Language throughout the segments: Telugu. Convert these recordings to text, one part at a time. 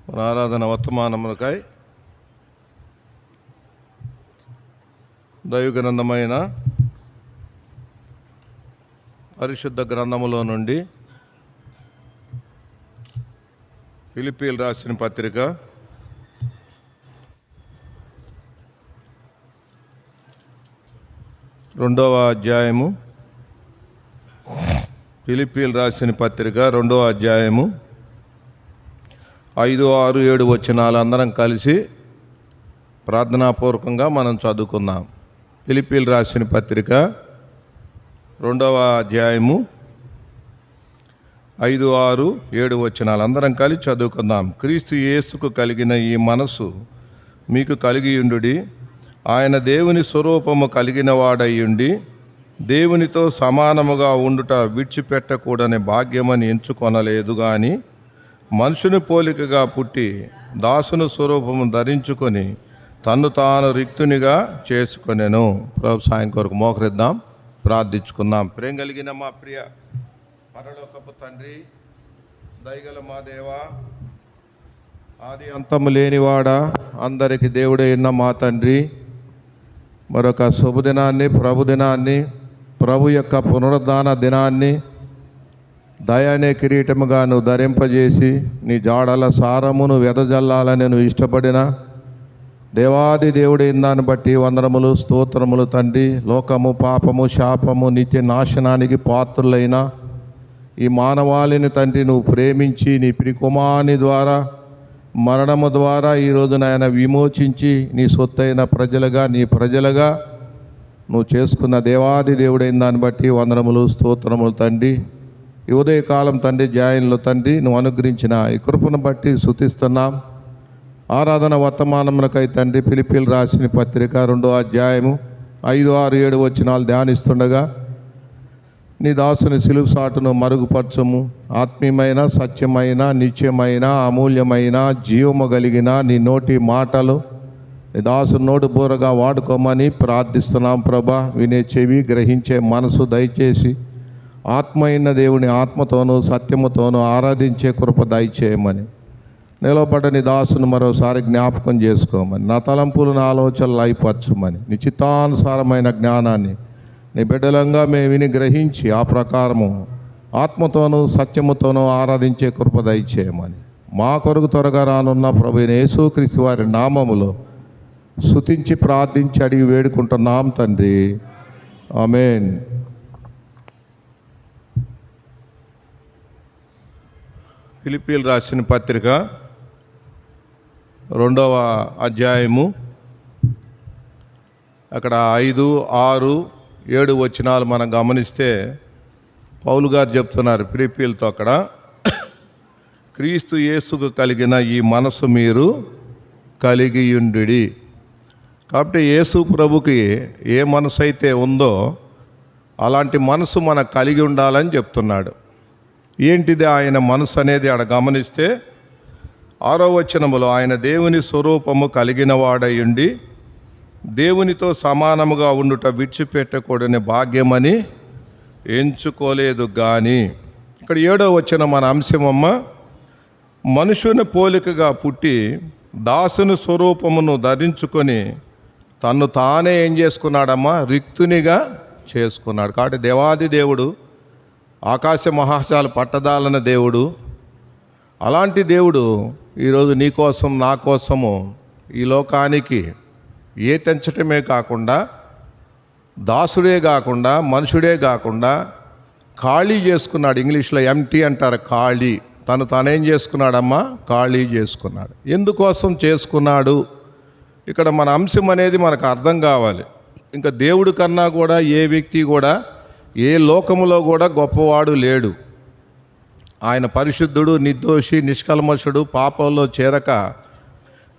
మన ఆరాధన వర్తమానములకై దైవ గ్రంథమైన పరిశుద్ధ గ్రంథములో నుండి ఫిలిప్పీయులకు రాసిన పత్రిక 2వ అధ్యాయము. ఫిలిప్పీయులకు రాసిన పత్రిక 2వ అధ్యాయము 5, 6, 7 వచనాలు అందరం కలిసి ప్రార్థనాపూర్వకంగా మనం చదువుకుందాం. ఫిలిప్పీయులకు రాసిన పత్రిక 2వ అధ్యాయము 5, 6, 7 వచనాలు అందరం కలిసి చదువుకుందాం. క్రీస్తు యేసుకు కలిగిన ఈ మనసు మీకు కలిగియుండుడి. ఆయన దేవుని స్వరూపము కలిగిన వాడయ్యుండి దేవునితో సమానముగా ఉండుట విడిచిపెట్టకూడని భాగ్యమని ఎంచుకొనలేదు కానీ మనుషుని పోలికగా పుట్టి దాసుని స్వరూపము ధరించుకొని తన్ను తాను రిక్తునిగా చేసుకొనెను. ప్రభు సాయం కొరకు మోకరిద్దాం, ప్రార్థించుకుందాం. ప్రేమ కలిగిన మా ప్రియ పరలోకపు తండ్రి, దయగల మా దేవా, ఆది అంతము లేనివాడా, అందరికి దేవుడైన మా తండ్రి, మరొక శుభదినాన్ని, ప్రభుదినాన్ని, ప్రభు యొక్క పునరుద్ధాన దినాన్ని దయానే కిరీటముగా నువ్వు ధరింపజేసి నీ జాడల సారమును వెదజల్లాలని నువ్వు ఇష్టపడిన దేవాది దేవుడైన దాన్ని బట్టి వందనములు, స్తోత్రములు తండ్రి. లోకము, పాపము, శాపము, నిత్య నాశనానికి పాత్రులైన ఈ మానవాళిని తండ్రి నువ్వు ప్రేమించి నీ ప్రియకుమారుని ద్వారా మరణము ద్వారా ఈరోజు నాయన విమోచించి నీ సొత్తైన ప్రజలుగా, నీ ప్రజలుగా నువ్వు చేసుకున్న దేవాది దేవుడైన దాన్ని బట్టి వందనములు, స్తోత్రములు తండ్రి. ఈ ఉదయకాలం తండ్రి జాయన్లో తండ్రి నువ్వు అనుగ్రహించిన ఈ కృపను బట్టి స్తుతిస్తున్నాం. ఆరాధన వర్తమానములకై తండ్రి ఫిలిప్పీయులకు రాసిన పత్రిక 2వ అధ్యాయము 5, 6, 7 వచనాలు ధ్యానిస్తుండగా నీ దాసుని సిలువ సాటును మరుగుపరచము. ఆత్మీయమైన, సత్యమైన, నిత్యమైన, అమూల్యమైన, జీవము కలిగిన నీ నోటి మాటలు నీ దాసుని నోటు బూరగా వాడుకోమని ప్రార్థిస్తున్నాం ప్రభా. వినే చెవి, గ్రహించే మనసు దయచేసి ఆత్మైన దేవుని ఆత్మతోనూ సత్యముతోనూ ఆరాధించే కృప దయచేయమని, నిలబడ్డ దాసును మరోసారి జ్ఞాపకం చేసుకోమని, నా తలంపులు, నా ఆలోచనలు అయిపరచమని, నీ చిత్తానుసారమైన జ్ఞానాన్ని నీ బిడ్డలంగా మేము విని గ్రహించి ఆ ప్రకారము ఆత్మతోనూ సత్యముతోనూ ఆరాధించే కృప దయచేయమని, మా కొరకు త్వరగా రానున్న ప్రభువైన యేసుక్రీస్తు వారి నామములో స్తుతించి ప్రార్థించి అడిగి వేడుకుంటున్నాం తండ్రి, ఆమేన్. ఫిలిప్పీయులకు రాసిన పత్రిక 2వ అధ్యాయము అక్కడ 5, 6, 7 వచనాలు మనం గమనిస్తే పౌలు గారు చెప్తున్నారు ఫిలిప్పీయులతో అక్కడ, క్రీస్తు యేసుకు కలిగిన ఈ మనసు మీరు కలిగియుండుడి. కాబట్టి యేసు ప్రభుకి ఏ మనసు అయితే ఉందో అలాంటి మనసు మనకు కలిగి ఉండాలని చెప్తున్నాడు. ఏంటిది ఆయన మనసు అనేది ఆడ గమనిస్తే 6వ వచనములో ఆయన దేవుని స్వరూపము కలిగిన వాడయుండి దేవునితో సమానముగా ఉండుట విడిచిపెట్టకూడని భాగ్యమని ఎంచుకోలేదు కానీ. ఇక్కడ 7వ వచనం మన అంశమమ్మ, మనుషుని పోలికగా పుట్టి దాసుని స్వరూపమును ధరించుకొని తన్ను తానే ఏం చేసుకున్నాడమ్మా, రిక్తునిగా చేసుకున్నాడు. కాబట్టి దేవాది దేవుడు, ఆకాశ మహాశాలు పట్టదాలన దేవుడు, అలాంటి దేవుడు ఈరోజు నీ కోసం, నా కోసము ఈ లోకానికి తెంచటమే కాకుండా, దాసుడే కాకుండా, మనుషుడే కాకుండా ఖాళీ చేసుకున్నాడు. ఇంగ్లీష్లో ఎంటీ అంటారు, ఖాళీ. తానేం చేసుకున్నాడమ్మా, ఖాళీ చేసుకున్నాడు. ఎందుకోసం చేసుకున్నాడు? ఇక్కడ మన అంశం అనేది మనకు అర్థం కావాలి. ఇంకా దేవుడి కన్నా కూడా ఏ వ్యక్తి కూడా ఏ లోకములో కూడా గొప్పవాడు లేడు. ఆయన పరిశుద్ధుడు, నిర్దోషి, నిష్కల్మషుడు, పాపంలో చేరక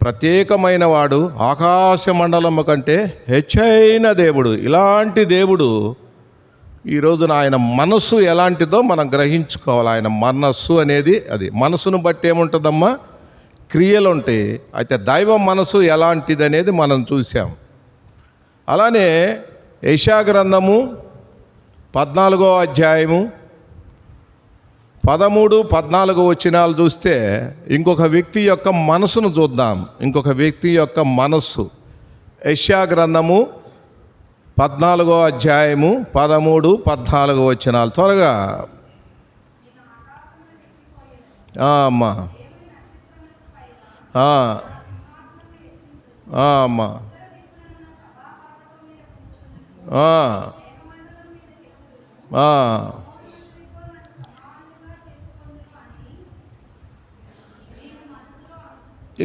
ప్రత్యేకమైన వాడు, ఆకాశ మండలము కంటే హెచ్చైన దేవుడు. ఇలాంటి దేవుడు ఈరోజున ఆయన మనస్సు ఎలాంటిదో మనం గ్రహించుకోవాలి. ఆయన మనస్సు అనేది అది మనసును బట్టి ఏముంటుందమ్మా, క్రియలు ఉంటాయి. అయితే దైవ మనసు ఎలాంటిది అనేది మనం చూసాం. అలానే యెషయా గ్రంథము 14వ అధ్యాయము 13-14 వచనాలు చూస్తే ఇంకొక వ్యక్తి యొక్క మనసును చూద్దాం. ఇంకొక వ్యక్తి యొక్క మనస్సు. యెషయా గ్రంథము 14వ అధ్యాయము 13-14 వచనాలు త్వరగా. అమ్మా అమ్మా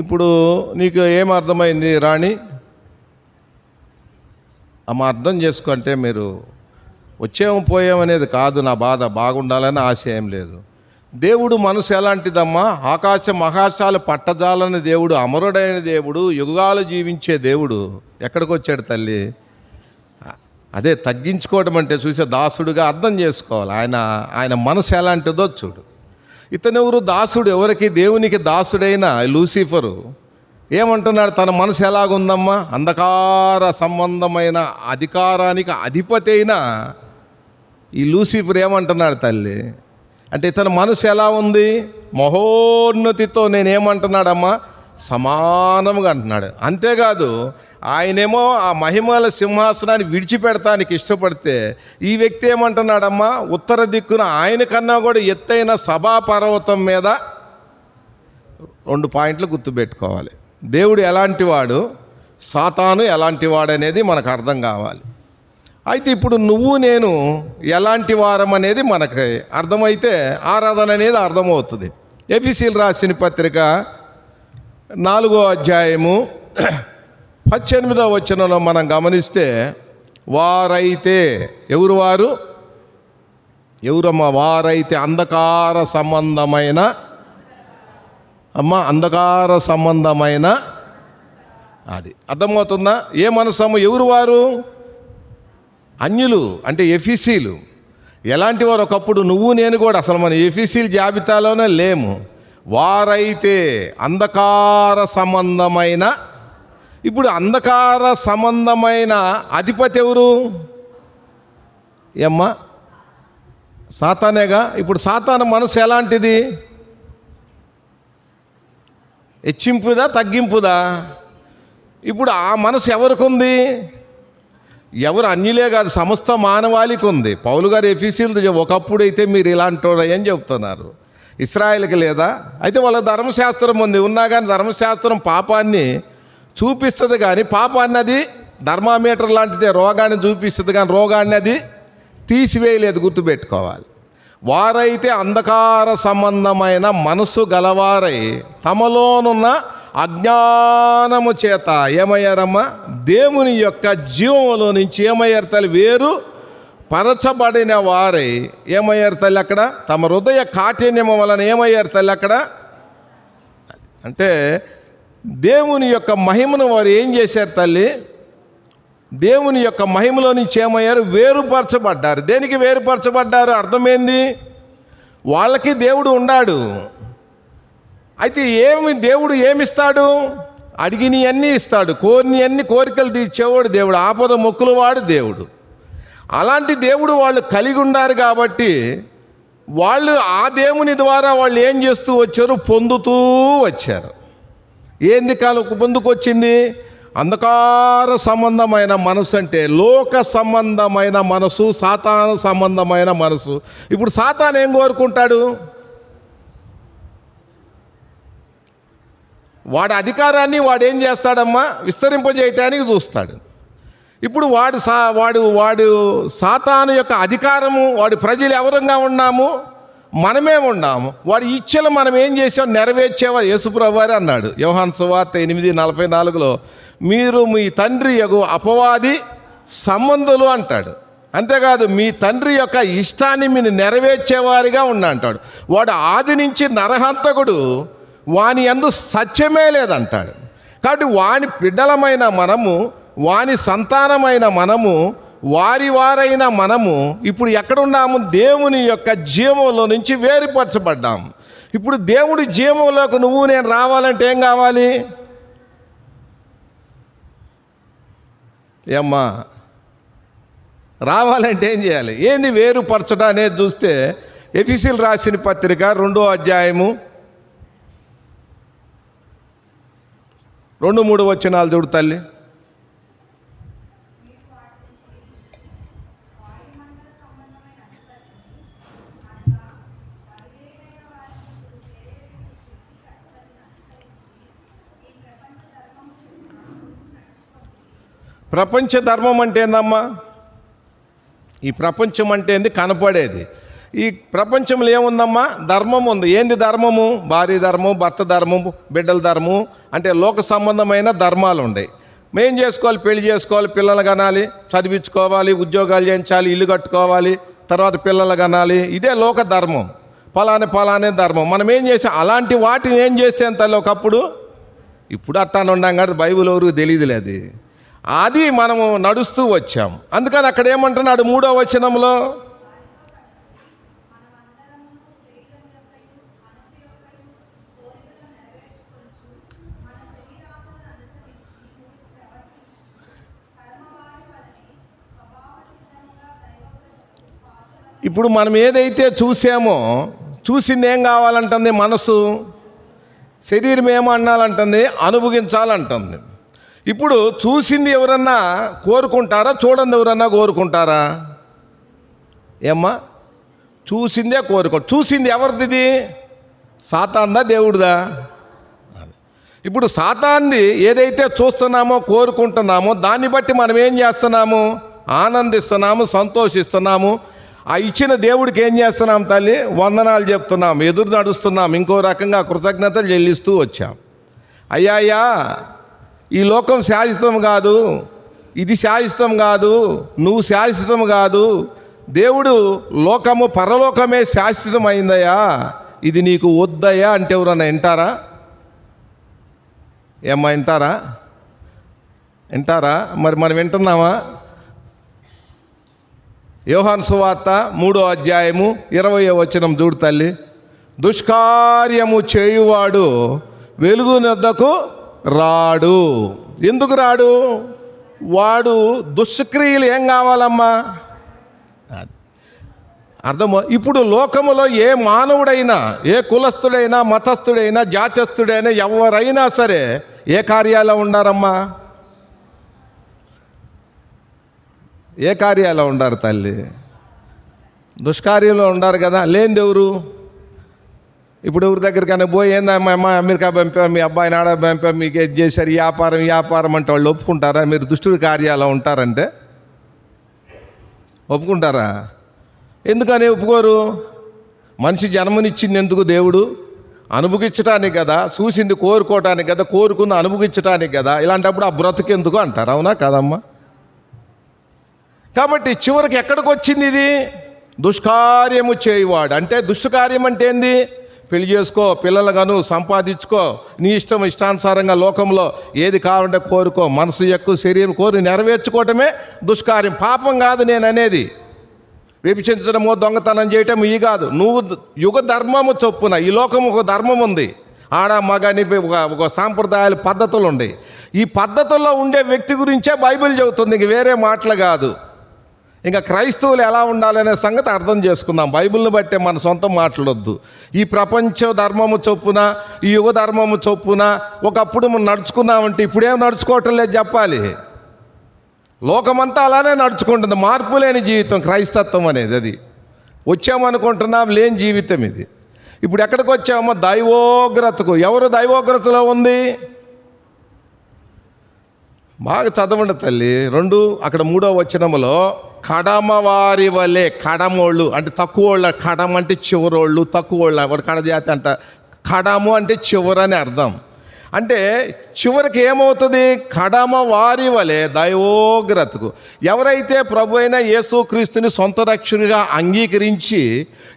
ఇప్పుడు నీకు ఏమర్థమైంది రాణి? అర్థం చేసుకుంటే మీరు వచ్చేమో పోయామనేది కాదు నా బాధ, బాగుండాలని ఆశ ఏం లేదు. దేవుడు మనసు ఎలాంటిదమ్మా? ఆకాశాలు పట్టజాలని దేవుడు, అమరుడైన దేవుడు, యుగాలు జీవించే దేవుడు ఎక్కడికి వచ్చాడు తల్లి? అదే తగ్గించుకోవడం అంటే చూసే దాసుడుగా అర్థం చేసుకోవాలి. ఆయన మనసు ఎలాంటిదో చూడు. ఇతనెవరు దాసుడు? ఎవరికి? దేవునికి దాసుడైన లూసిఫరు ఏమంటున్నాడు? తన మనసు ఎలాగుందమ్మా? అంధకార సంబంధమైన అధికారానికి అధిపతి అయిన ఈ లూసిఫర్ ఏమంటున్నాడు తల్లి అంటే ఇతని మనసు ఎలా ఉంది? మహోన్నతితో నేనేమంటున్నాడమ్మా? సమానంగా అంటున్నాడు. అంతేకాదు ఆయనేమో ఆ మహిమల సింహాసనాన్ని విడిచిపెడతానికి ఇష్టపడితే ఈ వ్యక్తి ఏమంటున్నాడమ్మా? ఉత్తర దిక్కున ఆయన కన్నా కూడా ఎత్తైన సభాపర్వతం మీద 2 పాయింట్లు గుర్తుపెట్టుకోవాలి. దేవుడు ఎలాంటి వాడు, సాతాను ఎలాంటి వాడు అనేది మనకు అర్థం కావాలి. అయితే ఇప్పుడు నువ్వు నేను ఎలాంటి వారం అనేది మనకి అర్థమైతే ఆరాధన అనేది అర్థమవుతుంది. ఎఫెసీయులకు రాసిన పత్రిక 4వ అధ్యాయము 18వ వచనంలో మనం గమనిస్తే, వారైతే ఎవరు? ఎవరమ్మా? వారైతే అంధకార సంబంధమైన అంధకార సంబంధమైన అది అర్థమవుతుందా? ఏ మనసము? ఎవరు వారు? అన్యులు అంటే ఎఫెసీయులు. ఎలాంటి వారు? ఒకప్పుడు నువ్వు నేను కూడా అసలు మన ఎఫెసీయుల జాబితాలోనే లేము. వారైతే అంధకార సంబంధమైన. ఇప్పుడు అంధకార సంబంధమైన అధిపతి ఎవరు? ఏమ్మా? సాతానేగా. ఇప్పుడు సాతాను మనసు ఎలాంటిది? హెచ్చింపుదా తగ్గింపుదా? ఇప్పుడు ఆ మనసు ఎవరికి ఉంది? ఎవరు? అన్యులే కాదు, సమస్త మానవాళికి ఉంది. పౌలు గారు ఎఫెసీయులు ఒకప్పుడైతే మీరు ఇలాంటి అని చెప్తున్నారు. ఇశ్రాయేలుకి లేదా? అయితే వాళ్ళ ధర్మశాస్త్రం ఉంది, ఉన్నా కానీ ధర్మశాస్త్రం పాపాన్ని చూపిస్తుంది, కానీ పాపాన్ని అది ధర్మామీటర్ లాంటిదే, రోగాన్ని చూపిస్తుంది కానీ రోగాన్ని అది తీసివేయలేదు. గుర్తుపెట్టుకోవాలి. వారైతే అంధకార సంబంధమైన మనస్సు గలవారై తమలోనున్న అజ్ఞానము చేత ఏమయ్యారమ్మా? దేవుని యొక్క జీవములో నుంచి ఏమయ్యారు తల్లి? వేరు పరచబడిన వారై ఏమయ్యారు తల్లి? అక్కడ తమ హృదయ కాఠిన్యము వలన ఏమయ్యారు తల్లి? అక్కడ అంటే దేవుని యొక్క మహిమను వారు ఏం చేశారు తల్లి? దేవుని యొక్క మహిమలో నుంచి ఏమయ్యారు? వేరుపరచబడ్డారు. దేనికి వేరుపరచబడ్డారు? అర్థమైంది. వాళ్ళకి దేవుడు ఉన్నాడు. అయితే దేవుడు ఏమిస్తాడు? అడిగిని అన్నీ ఇస్తాడు, కోరిని అన్ని కోరికలు తీర్చేవాడు దేవుడు, ఆపద మొక్కులు వాడు దేవుడు. అలాంటి దేవుడు వాళ్ళు కలిగి ఉన్నారు కాబట్టి వాళ్ళు ఆ దేవుని ద్వారా వాళ్ళు ఏం చేస్తూ వచ్చారు? పొందుతూ వచ్చారు. ఏంది కాలం ముందుకు వచ్చింది? అంధకార సంబంధమైన మనసు అంటే లోక సంబంధమైన మనసు, సాతాను సంబంధమైన మనసు. ఇప్పుడు సాతాను ఏం కోరుకుంటాడు? వాడి అధికారాన్ని వాడు ఏం చేస్తాడమ్మా? విస్తరింపజేయటానికి చూస్తాడు. ఇప్పుడు వాడు సాతాను యొక్క అధికారము, వాడి ప్రజలు ఎవరంగా ఉన్నాము? మనమే ఉన్నాము. వాడి ఇచ్చలు మనం ఏం చేసాం? నెరవేర్చేవా? యేసుప్రభువు వారే అన్నాడు యోహాను సువార్త 8:44లో, మీరు మీ తండ్రి యొక్క అపవాది సంబంధులు అంటాడు. అంతేకాదు మీ తండ్రి యొక్క ఇష్టాన్ని మీరు నెరవేర్చేవారిగా ఉన్నా అంటాడు. వాడు ఆది నుంచి నరహంతకుడు, వాని యందు సత్యమే లేదంటాడు. కాబట్టి వాని బిడ్డలమైన మనము, వాని సంతానమైన మనము, వారైన మనము ఇప్పుడు ఎక్కడున్నాము? దేవుని యొక్క జీవంలో నుంచి వేరుపరచబడ్డాం. ఇప్పుడు దేవుడి జీవంలోకి నువ్వు నేను రావాలంటే ఏం కావాలి? ఏమ్మా? రావాలంటే ఏం చేయాలి? ఏంది వేరుపరచడం అనేది చూస్తే ఎఫెసీయులకు రాసిన పత్రిక 2వ అధ్యాయము 2-3 వచనాలు చూడు తల్లి. ప్రపంచ ధర్మం అంటే ఏందమ్మా? ఈ ప్రపంచం అంటే ఏంది? కనపడేది. ఈ ప్రపంచంలో ఏముందమ్మా? ధర్మం ఉంది. ఏంది ధర్మము? భార్య ధర్మం, భర్త ధర్మం, బిడ్డల ధర్మం, అంటే లోక సంబంధమైన ధర్మాలు ఉన్నాయి. మేం చేసుకోవాలి, పెళ్లి చేసుకోవాలి, పిల్లలు కనాలి, చదివించుకోవాలి, ఉద్యోగాలు చేయించాలి, ఇల్లు కట్టుకోవాలి, తర్వాత పిల్లలు కనాలి. ఇదే లోక ధర్మం. ఫలానే ధర్మం. మనం ఏం చేసాం? అలాంటి వాటిని ఏం చేస్తే తల్లి ఒకప్పుడు, ఇప్పుడు అట్టాను ఉన్నాం కానీ బైబిల్ ఎవరికి తెలియదులేదు. అది మనము నడుస్తూ వచ్చాం. అందుకని అక్కడ ఏమంటున్నాడు 3వ వచనంలో, ఇప్పుడు మనం ఏదైతే చూసామో, చూసింది ఏం కావాలంటుంది? మనసు. శరీరం ఏమో అనాలంటుంది? అనుభవించాలంటుంది. ఇప్పుడు చూసింది ఎవరన్నా కోరుకుంటారా? చూడండి ఎవరన్నా కోరుకుంటారా? ఏమ్మా? చూసిందే చూసింది ఎవరిది? సాతాన్దా దేవుడిదా? ఇప్పుడు సాతాన్ది ఏదైతే చూస్తున్నామో, కోరుకుంటున్నామో, దాన్ని బట్టి మనం ఏం చేస్తున్నాము? ఆనందిస్తున్నాము, సంతోషిస్తున్నాము. ఆ ఇచ్చిన దేవుడికి ఏం చేస్తున్నాం తల్లి? వందనాలు చెప్తున్నాం, ఎదురు నడుస్తున్నాం, ఇంకో రకంగా కృతజ్ఞతలు చెల్లిస్తూ వచ్చాం. అయ్యా, ఈ లోకం శాశ్వతం కాదు, ఇది శాశ్వతం కాదు, నువ్వు శాశ్వతం కాదు, దేవుడు లోకము పరలోకమే శాశ్వతమైందయ్యా, ఇది నీకు వద్దయ్యా అంటే ఎవరన్నా వింటారా? ఏమ్మా వింటారా? మరి మనం వింటున్నామా? యోహాను సువార్త 3వ అధ్యాయము 20వ వచనం చూడు తల్లి. దుష్కార్యము చేయువాడు వెలుగునొద్దకు రాడు. ఎందుకు రాడు? వాడు దుష్క్రియలు ఏం కావాలమ్మా? అర్థమో? ఇప్పుడు లోకములో ఏ మానవుడైనా, ఏ కులస్థుడైనా, మతస్థుడైనా, జాతస్థుడైనా, ఎవరైనా సరే ఏ కార్యాల్లో ఉండారమ్మా? ఏ కార్యాల్లో ఉండారు తల్లి? దుష్కార్యంలో ఉండారు కదా. లేనిది ఎవరు? ఇప్పుడు ఎవరి దగ్గరికైనా పోయి ఏందమ్మా అమెరికా పంపాం, మీ అబ్బాయిని ఆడ పంపాం, మీకు ఏది చేశారు, వ్యాపారం అంటే వాళ్ళు ఒప్పుకుంటారా? మీరు దుష్టుడి కార్యాల్లో ఉంటారంటే ఒప్పుకుంటారా? ఎందుకని ఒప్పుకోరు? మనిషి జన్మనిచ్చింది ఎందుకు? దేవుడు అనుభవించటానికి కదా, చూసింది కోరుకోవటానికి కదా, కోరుకుంది అనుభవించటానికి కదా. ఇలాంటప్పుడు ఆ బ్రతుకెందుకు అంటారు, అవునా కదమ్మా? కాబట్టి చివరికి ఎక్కడికి వచ్చింది ఇది? దుష్కార్యము చేయువాడు. అంటే దుష్కార్యం అంటే ఏంది? పెళ్లి చేసుకో, పిల్లలు గాను సంపాదించుకో, నీ ఇష్టానుసారంగా లోకంలో ఏది కావాలంటే కోరుకో, మనసు ఎక్కువ శరీరం కోరి నెరవేర్చుకోవటమే దుష్కార్యం. పాపం కాదు నేను అనేది. విభజించడమో దొంగతనం చేయటం ఇవి కాదు. నువ్వు యుగ ధర్మము చొప్పున, ఈ లోకం ఒక ధర్మం ఉంది, ఆడ మగని ఒక సాంప్రదాయాల పద్ధతులు ఉన్నాయి. ఈ పద్ధతుల్లో ఉండే వ్యక్తి గురించే బైబిల్ చెబుతుంది, ఇంక వేరే మాటలు కాదు. ఇంకా క్రైస్తవులు ఎలా ఉండాలనే సంగతి అర్థం చేసుకుందాం. బైబిల్ని బట్టే మన సొంతం మాట్లాడొద్దు. ఈ ప్రపంచ ధర్మము చొప్పున, ఈ యుగ ధర్మము చొప్పున ఒకప్పుడు మనం నడుచుకున్నామంటే ఇప్పుడేం నడుచుకోవటం లేదు చెప్పాలి. లోకమంతా అలానే నడుచుకుంటుంది. మార్పు లేని జీవితం క్రైస్తత్వం అనేది. అది వచ్చామనుకుంటున్నాం, లేని జీవితం ఇది. ఇప్పుడు ఎక్కడికి వచ్చామో? దైవోగ్రతకు. ఎవరు దైవోగ్రతలో ఉంది? బాగా చదవండి తల్లి. 2 అక్కడ 3వ వచనములో, కడమవారి వలె. కడమోళ్ళు అంటే తక్కువ వాళ్ళు. కడమ అంటే చివరోళ్ళు, తక్కువ వాళ్ళు. వాడు కడజాతి అంట. కడము అంటే చివరని అర్థం. అంటే చివరికి ఏమవుతుంది? కడమ వారి వలె దైవోగ్రతకు. ఎవరైతే ప్రభు అయిన యేసుక్రీస్తుని సొంత రక్షకునిగా అంగీకరించి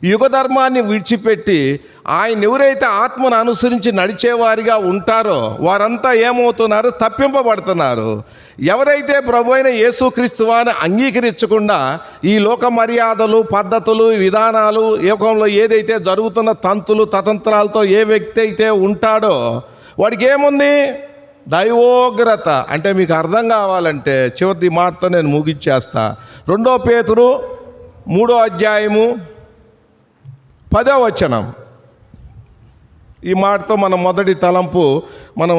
యుగ ధర్మాన్ని విడిచిపెట్టి ఆయన ఎవరైతే ఆత్మను అనుసరించి నడిచేవారిగా ఉంటారో వారంతా ఏమవుతున్నారు? తప్పింపబడుతున్నారు. ఎవరైతే ప్రభు అయిన యేసుక్రీస్తు వారిని అంగీకరించకుండా ఈ లోక మర్యాదలు, పద్ధతులు, విధానాలు, యుగంలో ఏదైతే జరుగుతున్న తంతులు, తతంత్రాలతో ఏ వ్యక్తి అయితే ఉంటాడో వాడికి ఏముంది? దైవోగ్రత. అంటే మీకు అర్థం కావాలంటే చివరి మాటతో నేను ముగించేస్తా. 2 పేతురు 3వ అధ్యాయము 10వ వచనం. ఈ మాటతో మనం మొదటి తలంపు మనం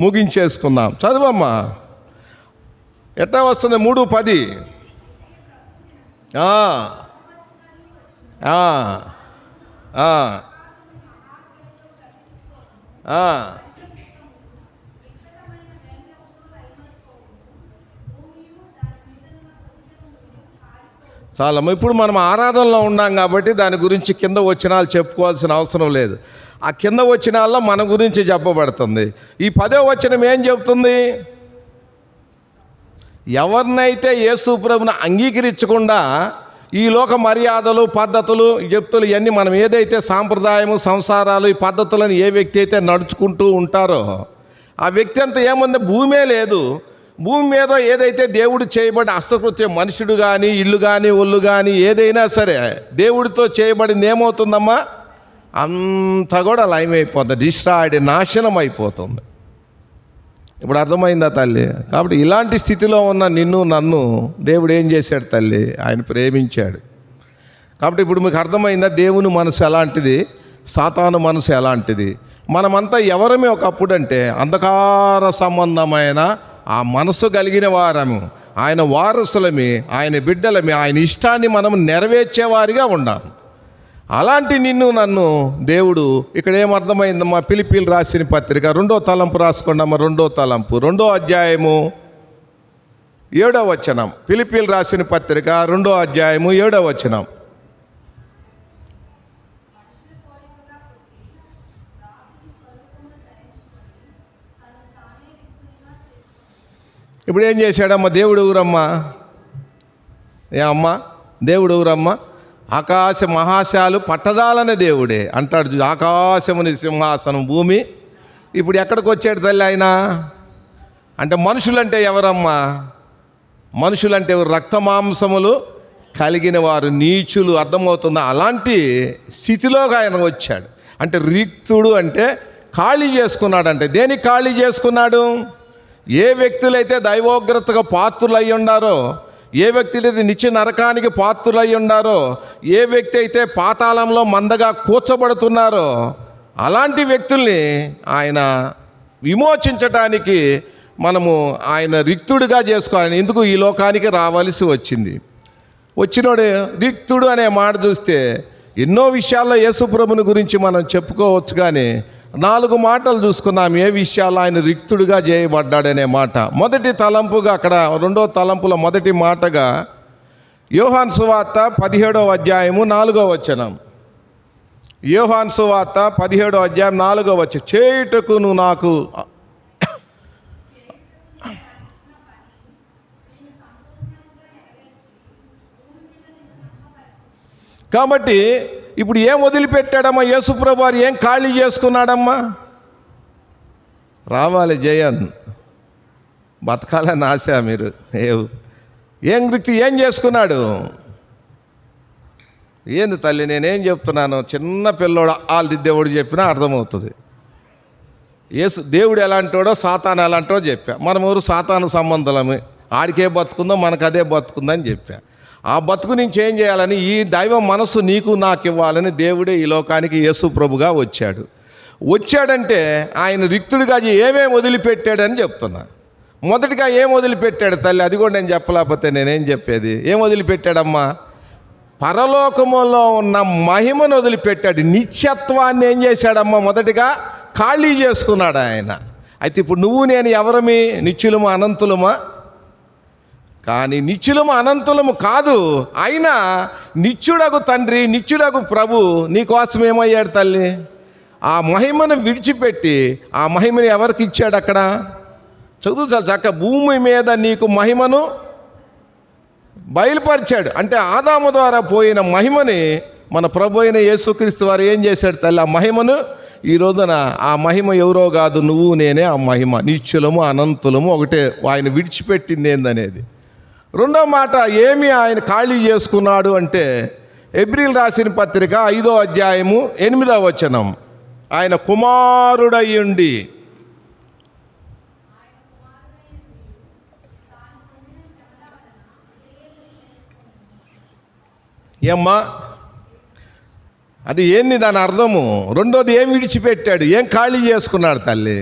ముగించేసుకుందాం. చదువమ్మా. ఎట్లా వస్తుంది? 3:10. చాలమ్మ. ఇప్పుడు మనం ఆరాధనలో ఉన్నాం కాబట్టి దాని గురించి కింద వచనాలు చెప్పుకోవాల్సిన అవసరం లేదు. ఆ కింద వచనాల్లో మన గురించి చెప్పబడుతుంది. ఈ 10వ వచనం ఏం చెప్తుంది? ఎవరినైతే యేసు ప్రభువును అంగీకరించకుండా ఈ లోక మర్యాదలు, పద్ధతులు, చెప్తులు ఇవన్నీ మనం ఏదైతే సాంప్రదాయము, సంసారాలు, ఈ పద్ధతులను ఏ వ్యక్తి అయితే నడుచుకుంటూ ఉంటారో ఆ వ్యక్తి అంతా ఏముంది? భూమే లేదు. భూమి మీద ఏదైతే దేవుడు చేయబడి హస్తకృత్యం, మనుషుడు కానీ, ఇల్లు కానీ, ఒళ్ళు కానీ ఏదైనా సరే దేవుడితో చేయబడింది ఏమవుతుందమ్మా? అంతా కూడా లయమైపోతుంది, డిస్ట్రాయిడ్, నాశనం అయిపోతుంది. ఇప్పుడు అర్థమైందా తల్లి? కాబట్టి ఇలాంటి స్థితిలో ఉన్న నిన్ను నన్ను దేవుడు ఏం చేశాడు తల్లి? ఆయన ప్రేమించాడు. కాబట్టి ఇప్పుడు మీకు అర్థమైందా దేవుని మనసు ఎలాంటిది, సాతాను మనసు ఎలాంటిది? మనమంతా ఎవరమే ఒకప్పుడు అంటే అంధకార సంబంధమైన ఆ మనసు కలిగిన వారము, ఆయన వారసులమి, ఆయన బిడ్డలమి, ఆయన ఇష్టాన్ని మనం నెరవేర్చేవారిగా ఉండాలి. అలాంటి నిన్ను నన్ను దేవుడు ఇక్కడ ఏమర్థమైందమ్మా? ఫిలిప్పీలు రాసిన పత్రిక 2వ తలంపు రాసుకోండమ్మా. 2వ తలంపు 2వ అధ్యాయము 7వ వచనం. ఫిలిప్పీలు రాసిన పత్రిక 2వ అధ్యాయము 7వ వచనం. ఇప్పుడు ఏం చేశాడమ్మా దేవుడు? ఊరమ్మా అమ్మా దేవుడు ఊరమ్మా? ఆకాశ మహాశాలు పట్టదాలనే దేవుడే అంటాడు. ఆకాశముని సింహాసనం, భూమి. ఇప్పుడు ఎక్కడికి వచ్చాడు తల్లి ఆయన? అంటే మనుషులంటే ఎవరమ్మా? మనుషులంటే రక్త మాంసములు కలిగిన వారు, నీచులు. అర్థమవుతుందా? అలాంటి స్థితిలోకి ఆయన వచ్చాడు. అంటే రిక్తుడు అంటే ఖాళీ చేసుకున్నాడు. అంటే దేనికి ఖాళీ చేసుకున్నాడు? ఏ వ్యక్తులైతే దైవోగ్రతగా పాత్రులు అయి ఉండారో, ఏ వ్యక్తులైతే నిత్య నరకానికి పాత్రులై ఉండారో, ఏ వ్యక్తి అయితే పాతాళంలో మందగా కూర్చబడుతున్నారో అలాంటి వ్యక్తుల్ని ఆయన విమోచించటానికి మనము ఆయన రిక్తుడిగా చేసుకోవాలి. ఎందుకు ఈ లోకానికి రావాల్సి వచ్చింది? వచ్చినోడు రిక్తుడు అనే మాట చూస్తే ఎన్నో విషయాల్లో యేసుప్రభుని గురించి మనం చెప్పుకోవచ్చు. కానీ 4 మాటలు చూసుకున్నాం ఏ విషయాల్లో ఆయన రిక్తుడిగా చేయబడ్డాడనే మాట. మొదటి తలంపుగా అక్కడ 2వ తలంపులో మొదటి మాటగా యోహాను సువార్త 17వ అధ్యాయము 4వ వచనం. యోహాను సువార్త 17వ అధ్యాయం 4వ వచనం. చేయుటకు నువ్వు నాకు కాబట్టి ఇప్పుడు ఏం వదిలిపెట్టాడమ్మా యేసుప్రభు వారు? ఏం ఖాళీ చేసుకున్నాడమ్మా? రావాలి జయన్, బతకాలని ఆశ. మీరు ఏం వృత్తి ఏం చేసుకున్నాడు? ఏంది తల్లి నేనేం చెప్తున్నాను? చిన్న పిల్లోడు దేవుడు చెప్పినా అర్థమవుతుంది. దేవుడు ఎలాంటోడో సాతాను ఎలాంటో చెప్పా. మనం ఎవరు సాతాను సంబంధాలమే, ఆడికే బతుకుందో మనకు అదే బతుకుందని చెప్పా. ఆ బతుకు నుంచి ఏం చేయాలని, ఈ దైవ మనస్సు నీకు నాకు ఇవ్వాలని దేవుడే ఈ లోకానికి యేసు ప్రభుగా వచ్చాడంటే ఆయన రిక్తుడిగా ఏమేమి వదిలిపెట్టాడని చెప్తున్నా. మొదటిగా ఏం వదిలిపెట్టాడు తల్లి? అది కూడా నేను చెప్పలేకపోతే నేనేం చెప్పేది? ఏం వదిలిపెట్టాడమ్మా? పరలోకములో ఉన్న మహిమను వదిలిపెట్టాడు. నిత్యత్వాన్ని ఏం చేశాడమ్మా? మొదటిగా ఖాళీ చేసుకున్నాడు ఆయన. అయితే ఇప్పుడు నువ్వు నేను ఎవరమి? నిత్యులమా అనంతులమా? కానీ నిత్యులము అనంతులము కాదు. అయినా నిత్యుడగు తండ్రి, నిత్యుడగు ప్రభు నీకోసం ఏమయ్యాడు తల్లి? ఆ మహిమను విడిచిపెట్టి ఆ మహిమను ఎవరికి ఇచ్చాడు? అక్కడ చదువు చాలా చక్క. భూమి మీద నీకు మహిమను బయలుపరిచాడు. అంటే ఆదాము ద్వారా పోయిన మహిమని మన ప్రభు అయిన యేసుక్రీస్తు వారు ఏం చేశాడు తల్లి? ఆ మహిమను ఈ రోజున, ఆ మహిమ ఎవరో కాదు, నువ్వు నేనే ఆ మహిమ. నిత్యులము అనంతులము ఒకటే. ఆయన విడిచిపెట్టింది ఏందనేది. 2వ మాట ఏమి ఆయన ఖాళీ చేసుకున్నాడు అంటే హెబ్రీయులు రాసిన పత్రిక 5వ అధ్యాయము 8వ వచనం. ఆయన కుమారుడయ్యుండి ఏమ్మా అది ఏంది దాని అర్థము? రెండోది ఏం విడిచిపెట్టాడు, ఏం ఖాళీ చేసుకున్నాడు తల్లి?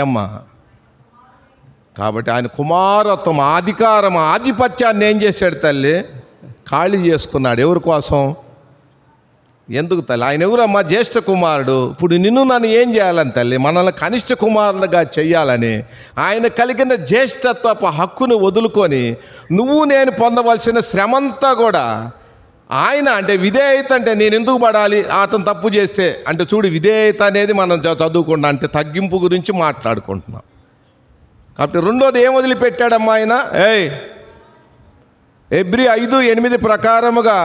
ఏమ్మా? కాబట్టి ఆయన కుమారత్వం, అధికారం, ఆధిపత్యాన్ని ఏం చేశాడు తల్లి? ఖాళీ చేసుకున్నాడు. ఎవరి కోసం? ఎందుకు తల్లి? ఆయన ఎవరమ్మా? జ్యేష్ఠ కుమారుడు. ఇప్పుడు నిన్ను నన్ను ఏం చేయాలని తల్లి? మనల్ని కనిష్ట కుమారులుగా చెయ్యాలని ఆయన కలిగిన జ్యేష్ఠత్వపు హక్కును వదులుకొని నువ్వు నేను పొందవలసిన శ్రమంతా కూడా ఆయన, అంటే విధేయత, అంటే నేను ఎందుకు పడాలి అతను తప్పు చేస్తే అంటే చూడు, విధేయత అనేది మనం చదువుకున్నాం, అంటే తగ్గింపు గురించి మాట్లాడుకుంటున్నాం. కాబట్టి రెండోది ఏం వదిలిపెట్టాడమ్మా ఆయన? హెబ్రీ 5:8 ప్రకారముగా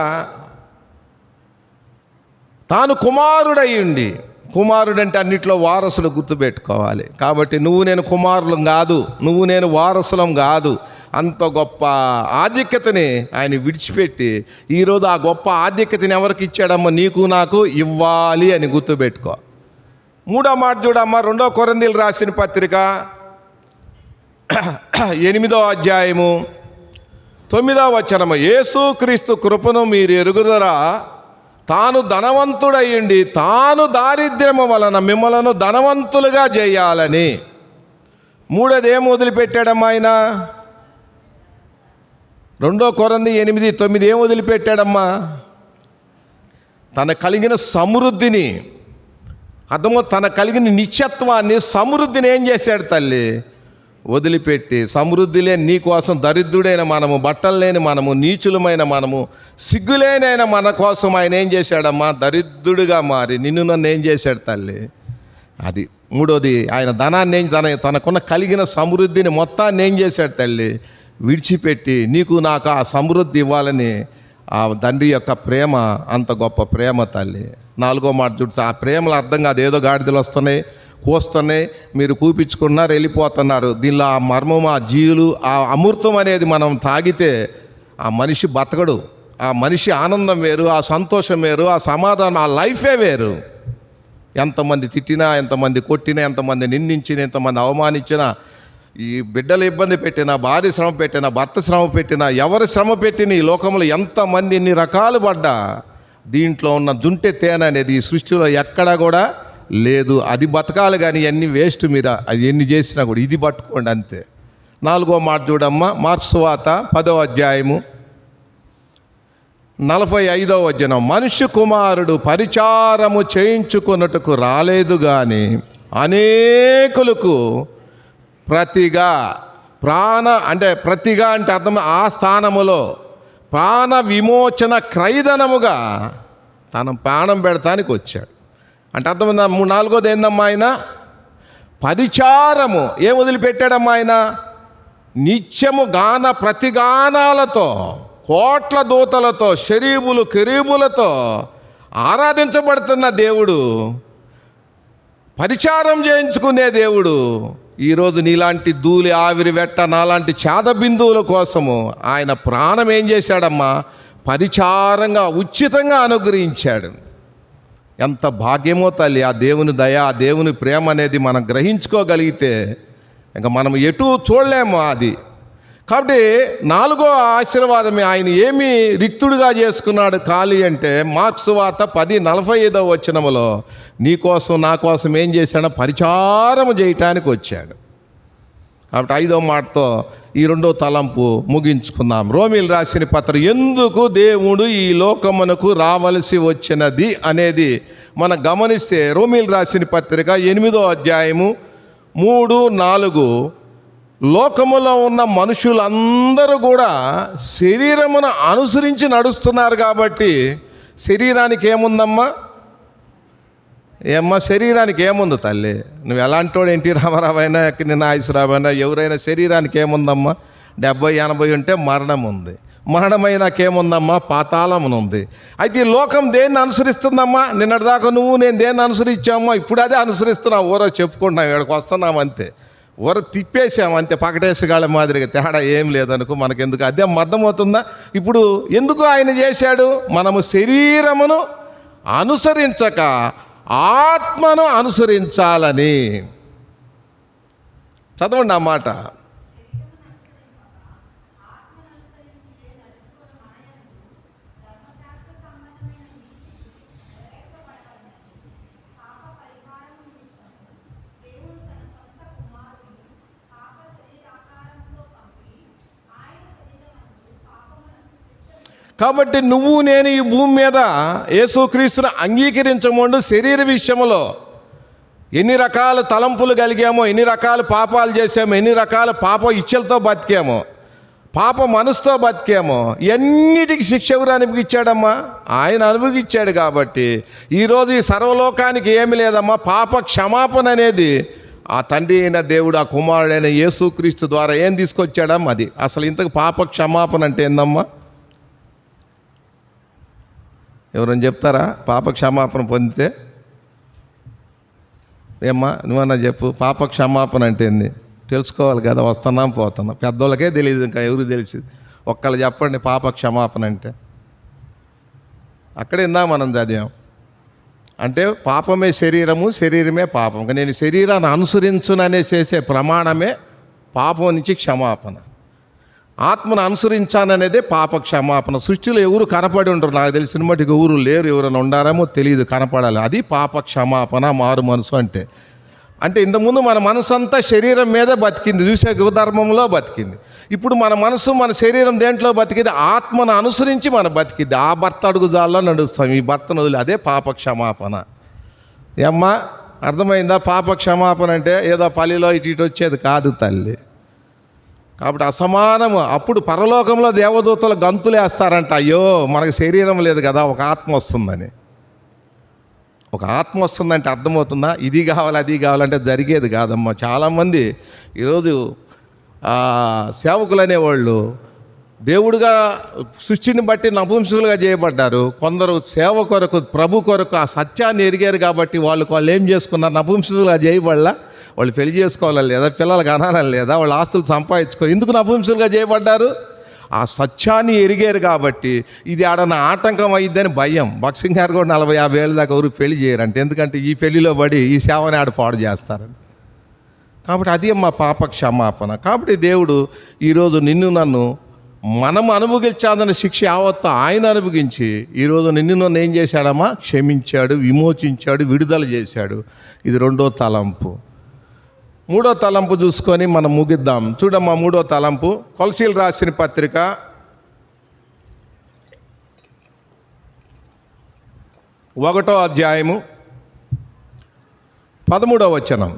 తాను కుమారుడయ్యుండి, కుమారుడంటే అన్నిట్లో వారసులు గుర్తుపెట్టుకోవాలి. కాబట్టి నువ్వు నేను కుమారులం కాదు, నువ్వు నేను వారసులం కాదు. అంత గొప్ప ఆధిక్యతని ఆయన విడిచిపెట్టి ఈరోజు ఆ గొప్ప ఆధిక్యతని ఎవరికి ఇచ్చాడమ్మా? నీకు నాకు ఇవ్వాలి అని గుర్తుపెట్టుకో. మూడో మాట చూడమ్మా, 2 కొరింథీయులకు రాసిన పత్రిక 8వ అధ్యాయము 9వ వచనము. యేసుక్రీస్తు కృపను మీరు ఎరుగుదరా, తాను ధనవంతుడయ్యుండి తాను దారిద్ర్యము వలన మిమ్మలను ధనవంతులుగా చేయాలని. మూడోది ఏం వదిలిపెట్టాడమ్మా ఆయన? 2 కొరింథీయులు 8:9 ఏం వదిలిపెట్టాడమ్మా? తన కలిగిన సమృద్ధిని, అర్థమో తన కలిగిన నిత్యత్వాన్ని, సమృద్ధిని ఏం చేశాడు తల్లి? వదిలిపెట్టి, సమృద్ధి లేని నీ కోసం దరిద్రుడైన మనము, బట్టలు లేని మనము, నీచులమైన మనము, సిగ్గులేనైన మన కోసం ఆయన ఏం చేశాడమ్మా? దరిద్రుడిగా మారి నిన్ను నన్ను ఏం చేశాడు తల్లి? అది మూడోది. ఆయన ధనాన్ని తనకున్న కలిగిన సమృద్ధిని మొత్తాన్ని ఏం చేశాడు తల్లి? విడిచిపెట్టి నీకు నాకు ఆ సమృద్ధి ఇవ్వాలని ఆ తండ్రి యొక్క ప్రేమ అంత గొప్ప ప్రేమ తల్లి. 4వ మాట చూడు, ఆ ప్రేమలు అర్థం కాదు, ఏదో గాడిదలు వస్తున్నాయి, కోస్తున్నాయి, మీరు కూపించుకున్నారు, వెళ్ళిపోతున్నారు. దీనిలో ఆ మర్మం, ఆ జీవులు, ఆ అమృతం అనేది మనం తాగితే ఆ మనిషి బతకడు. ఆ మనిషి ఆనందం వేరు, ఆ సంతోషం వేరు, ఆ సమాధానం, ఆ లైఫే వేరు. ఎంతమంది తిట్టినా, ఎంతమంది కొట్టినా, ఎంతమంది నిందించినా, ఎంతమంది అవమానించినా, ఈ బిడ్డలు ఇబ్బంది పెట్టినా, భార్య శ్రమ పెట్టినా, భర్త శ్రమ పెట్టినా, ఎవరి శ్రమ పెట్టినా, ఈ లోకంలో ఎంతమంది ఎన్ని రకాలు పడ్డా దీంట్లో ఉన్న జుంటె తేనె అనేది ఈ సృష్టిలో ఎక్కడా కూడా లేదు. అది బతకాలి, కానీ ఇవన్నీ వేస్ట్. మీరు అది ఎన్ని చేసినా కూడా ఇది పట్టుకోండి అంతే. 4వ మాట చూడమ్మా, మార్కు సువార్త 10వ అధ్యాయము 45వ వచనం. మనుష్య కుమారుడు పరిచారము చేయించుకొనుటకు రాలేదు కానీ అనేకులకు ప్రతిగా ప్రతిగా అంటే అర్థం, ఆ స్థానములో ప్రాణ విమోచన క్రయధనముగా తన ప్రాణం పెడతానికి వచ్చాడు. అంటే అర్థం 4వది ఏందమ్మా? ఆయన పరిచారము ఏం వదిలిపెట్టాడమ్మా? ఆయన నిత్యము ప్రతిగానాలతో, కోట్ల దూతలతో, శరీబులు కెరూబులతో ఆరాధించబడుతున్న దేవుడు, పరిచారం చేయించుకునే దేవుడు ఈరోజు నీలాంటి ధూళి, ఆవిరి, వెట్ట, నాలాంటి చేద బిందువుల కోసము ఆయన ప్రాణం ఏం చేశాడమ్మా? పరిచారంగా ఉచితంగా అనుగ్రహించాడు. ఎంత భాగ్యమో తల్లి! ఆ దేవుని దయ, ఆ దేవుని ప్రేమ అనేది మనం గ్రహించుకోగలిగితే ఇంకా మనం ఎటు చూడలేము అది. కాబట్టి 4వ ఆశీర్వాదమే, ఆయన ఏమి రిక్తుడిగా చేసుకున్నాడు ఖాళీ అంటే, మార్కు సువార్త 10:45వ వచనములో నీ కోసం నా కోసం ఏం చేశాడో పరిచారము చేయటానికి వచ్చాడు. కాబట్టి 5వ మాటతో ఈ 2వ తలంపు ముగించుకుందాం. రోమీయులకు రాసిన పత్రిక, ఎందుకు దేవుడు ఈ లోకమునకు రావలసి వచ్చినది అనేది మనం గమనిస్తే, రోమీయులకు రాసిన పత్రిక 8వ అధ్యాయము 3, 4, లోకములో ఉన్న మనుషులందరూ కూడా శరీరమును అనుసరించి నడుస్తున్నారు. కాబట్టి శరీరానికి ఏముందమ్మా? శరీరానికి ఏముంది తల్లి? నువ్వు ఎలాంటోడు, ఎన్టీ రామారావు అయినా, నిన్న నాగేశ్వరరావు అయినా, ఎవరైనా శరీరానికి ఏముందమ్మా? 70-80 ఉంటే మరణం ఉంది. మరణమైనాకేముందమ్మా? పాతాళమునుంది. అయితే ఈ లోకం దేన్ని అనుసరిస్తుందమ్మా? నిన్నటిదాకా నువ్వు నేను దేన్ని అనుసరించామో ఇప్పుడు అదే అనుసరిస్తున్నాం. ఊరో చెప్పుకుంటున్నాం, ఇక్కడికి వస్తున్నాం అంతే. ఊర తిప్పేసాం అంతే, పకటేసగాళ్ళ మాదిరిగా. తేడా ఏం లేదనుకో, మనకెందుకు? అదే అర్థమవుతుందా? ఇప్పుడు ఎందుకు ఆయన చేశాడు? మనము శరీరమును అనుసరించక ఆత్మను అనుసరించాలని. చదవండి ఆ మాట. కాబట్టి నువ్వు నేను ఈ భూమి మీద యేసుక్రీస్తును అంగీకరించమండు శరీర విషయంలో ఎన్ని రకాల తలంపులు కలిగామో, ఎన్ని రకాల పాపాలు చేసామో, ఎన్ని రకాల పాప ఇచ్చలతో బతికామో, పాప మనసుతో బతికామో, ఎన్నిటికి శిక్ష ఎవరు అనుభవించాడమ్మా? ఆయన అనుభవించాడు. కాబట్టి ఈరోజు ఈ సర్వలోకానికి ఏమి లేదమ్మా, పాప క్షమాపణ అనేది ఆ తండ్రి అయిన దేవుడు, ఆ కుమారుడైన యేసుక్రీస్తు ద్వారా ఏం తీసుకొచ్చాడమ్మా? అది అసలు ఇంతకు పాప క్షమాపణ అంటే ఏందమ్మా? ఎవరైనా చెప్తారా? పాప క్షమాపణ పొందితే ఏమ్మా నువ్వన్నా చెప్పు. పాప క్షమాపణ అంటే ఏంది తెలుసుకోవాలి కదా, వస్తున్నాం పోతున్నాం. పెద్దోళ్ళకే తెలియదు, ఇంకా ఎవరు తెలిసింది? ఒక్కళ్ళు చెప్పండి పాప క్షమాపణ అంటే. అక్కడే ఇందా మనం చదివాం. అంటే పాపమే శరీరము, శరీరమే పాపం. నేను శరీరాన్ని అనుసరించుననే చేసే ప్రమాణమే పాపం నుంచి క్షమాపణ. ఆత్మను అనుసరించాననేదే పాప క్షమాపణ. సృష్టిలో ఎవరు కనపడి ఉంటారు? నాకు తెలిసిన మటుకు ఎవరు లేరు. ఎవరైనా ఉండారేమో తెలియదు, కనపడాలి. అది పాప క్షమాపణ, మారు మనసు అంటే. అంటే ఇంతకుముందు మన మనసు అంతా శరీరం మీదే బతికింది, చూసే ధర్మంలో బతికింది. ఇప్పుడు మన మనసు, మన శరీరం దేంట్లో బతికింది? ఆత్మను అనుసరించి మన బతికింది. ఆ భర్త అడుగుజాల్లో నడుస్తాం, ఈ భర్తను వదిలి. అదే పాప క్షమాపణ. ఏమ్మా అర్థమైందా? పాప క్షమాపణ అంటే ఏదో పల్లిలో ఇటు వచ్చేది కాదు తల్లి. కాబట్టి అసమానము. అప్పుడు పరలోకంలో దేవదూతలు గంతులు వేస్తారంట, అయ్యో మనకు శరీరం లేదు కదా, ఒక ఆత్మ వస్తుందని. ఒక ఆత్మ వస్తుందంటే అర్థమవుతుందా? ఇది కావాలి అది కావాలంటే జరిగేది కాదమ్మా. చాలామంది ఈరోజు సేవకులు అనేవాళ్ళు దేవుడుగా సృష్టిని బట్టి నపుంసకులుగా చేయబడ్డారు. కొందరు సేవ కొరకు, ప్రభు కొరకు ఆ సత్యాన్ని ఎరిగారు కాబట్టి వాళ్ళు ఏం చేసుకున్నారు? నపుంసకులుగా చేయబడలా. వాళ్ళు పెళ్లి చేసుకోవాలని లేదా, పిల్లలకు అనాలని లేదా, వాళ్ళు ఆస్తులు సంపాదించుకో. ఎందుకు నపుంసకులుగా చేయబడ్డారు? ఆ సత్యాన్ని ఎరిగారు కాబట్టి. ఇది ఆడన ఆటంకం అయ్యిద్దని భయం. భక్సింగ్ గారు కూడా 40-50 ఏళ్ళ దాకా ఎవరు పెళ్లి చేయరంటే, ఎందుకంటే ఈ పెళ్లిలో పడి ఈ సేవని ఆడ పాడు చేస్తారని. కాబట్టి అది మా పాప క్షమాపణ. కాబట్టి దేవుడు ఈరోజు నిన్ను నన్ను మనం అనుభవించాదన్న శిక్ష యావత్తు ఆయన అనుభవించి ఈరోజు నిన్ను నన్ను ఏం చేశాడమ్మా? క్షమించాడు, విమోచించాడు, విడుదల చేశాడు. ఇది రెండో తలంపు. మూడో తలంపు చూసుకొని మనం ముగిద్దాం. చూడమ్మా మూడో తలంపు, కొలసీలు రాసిన పత్రిక 1వ అధ్యాయము 13వ వచనం.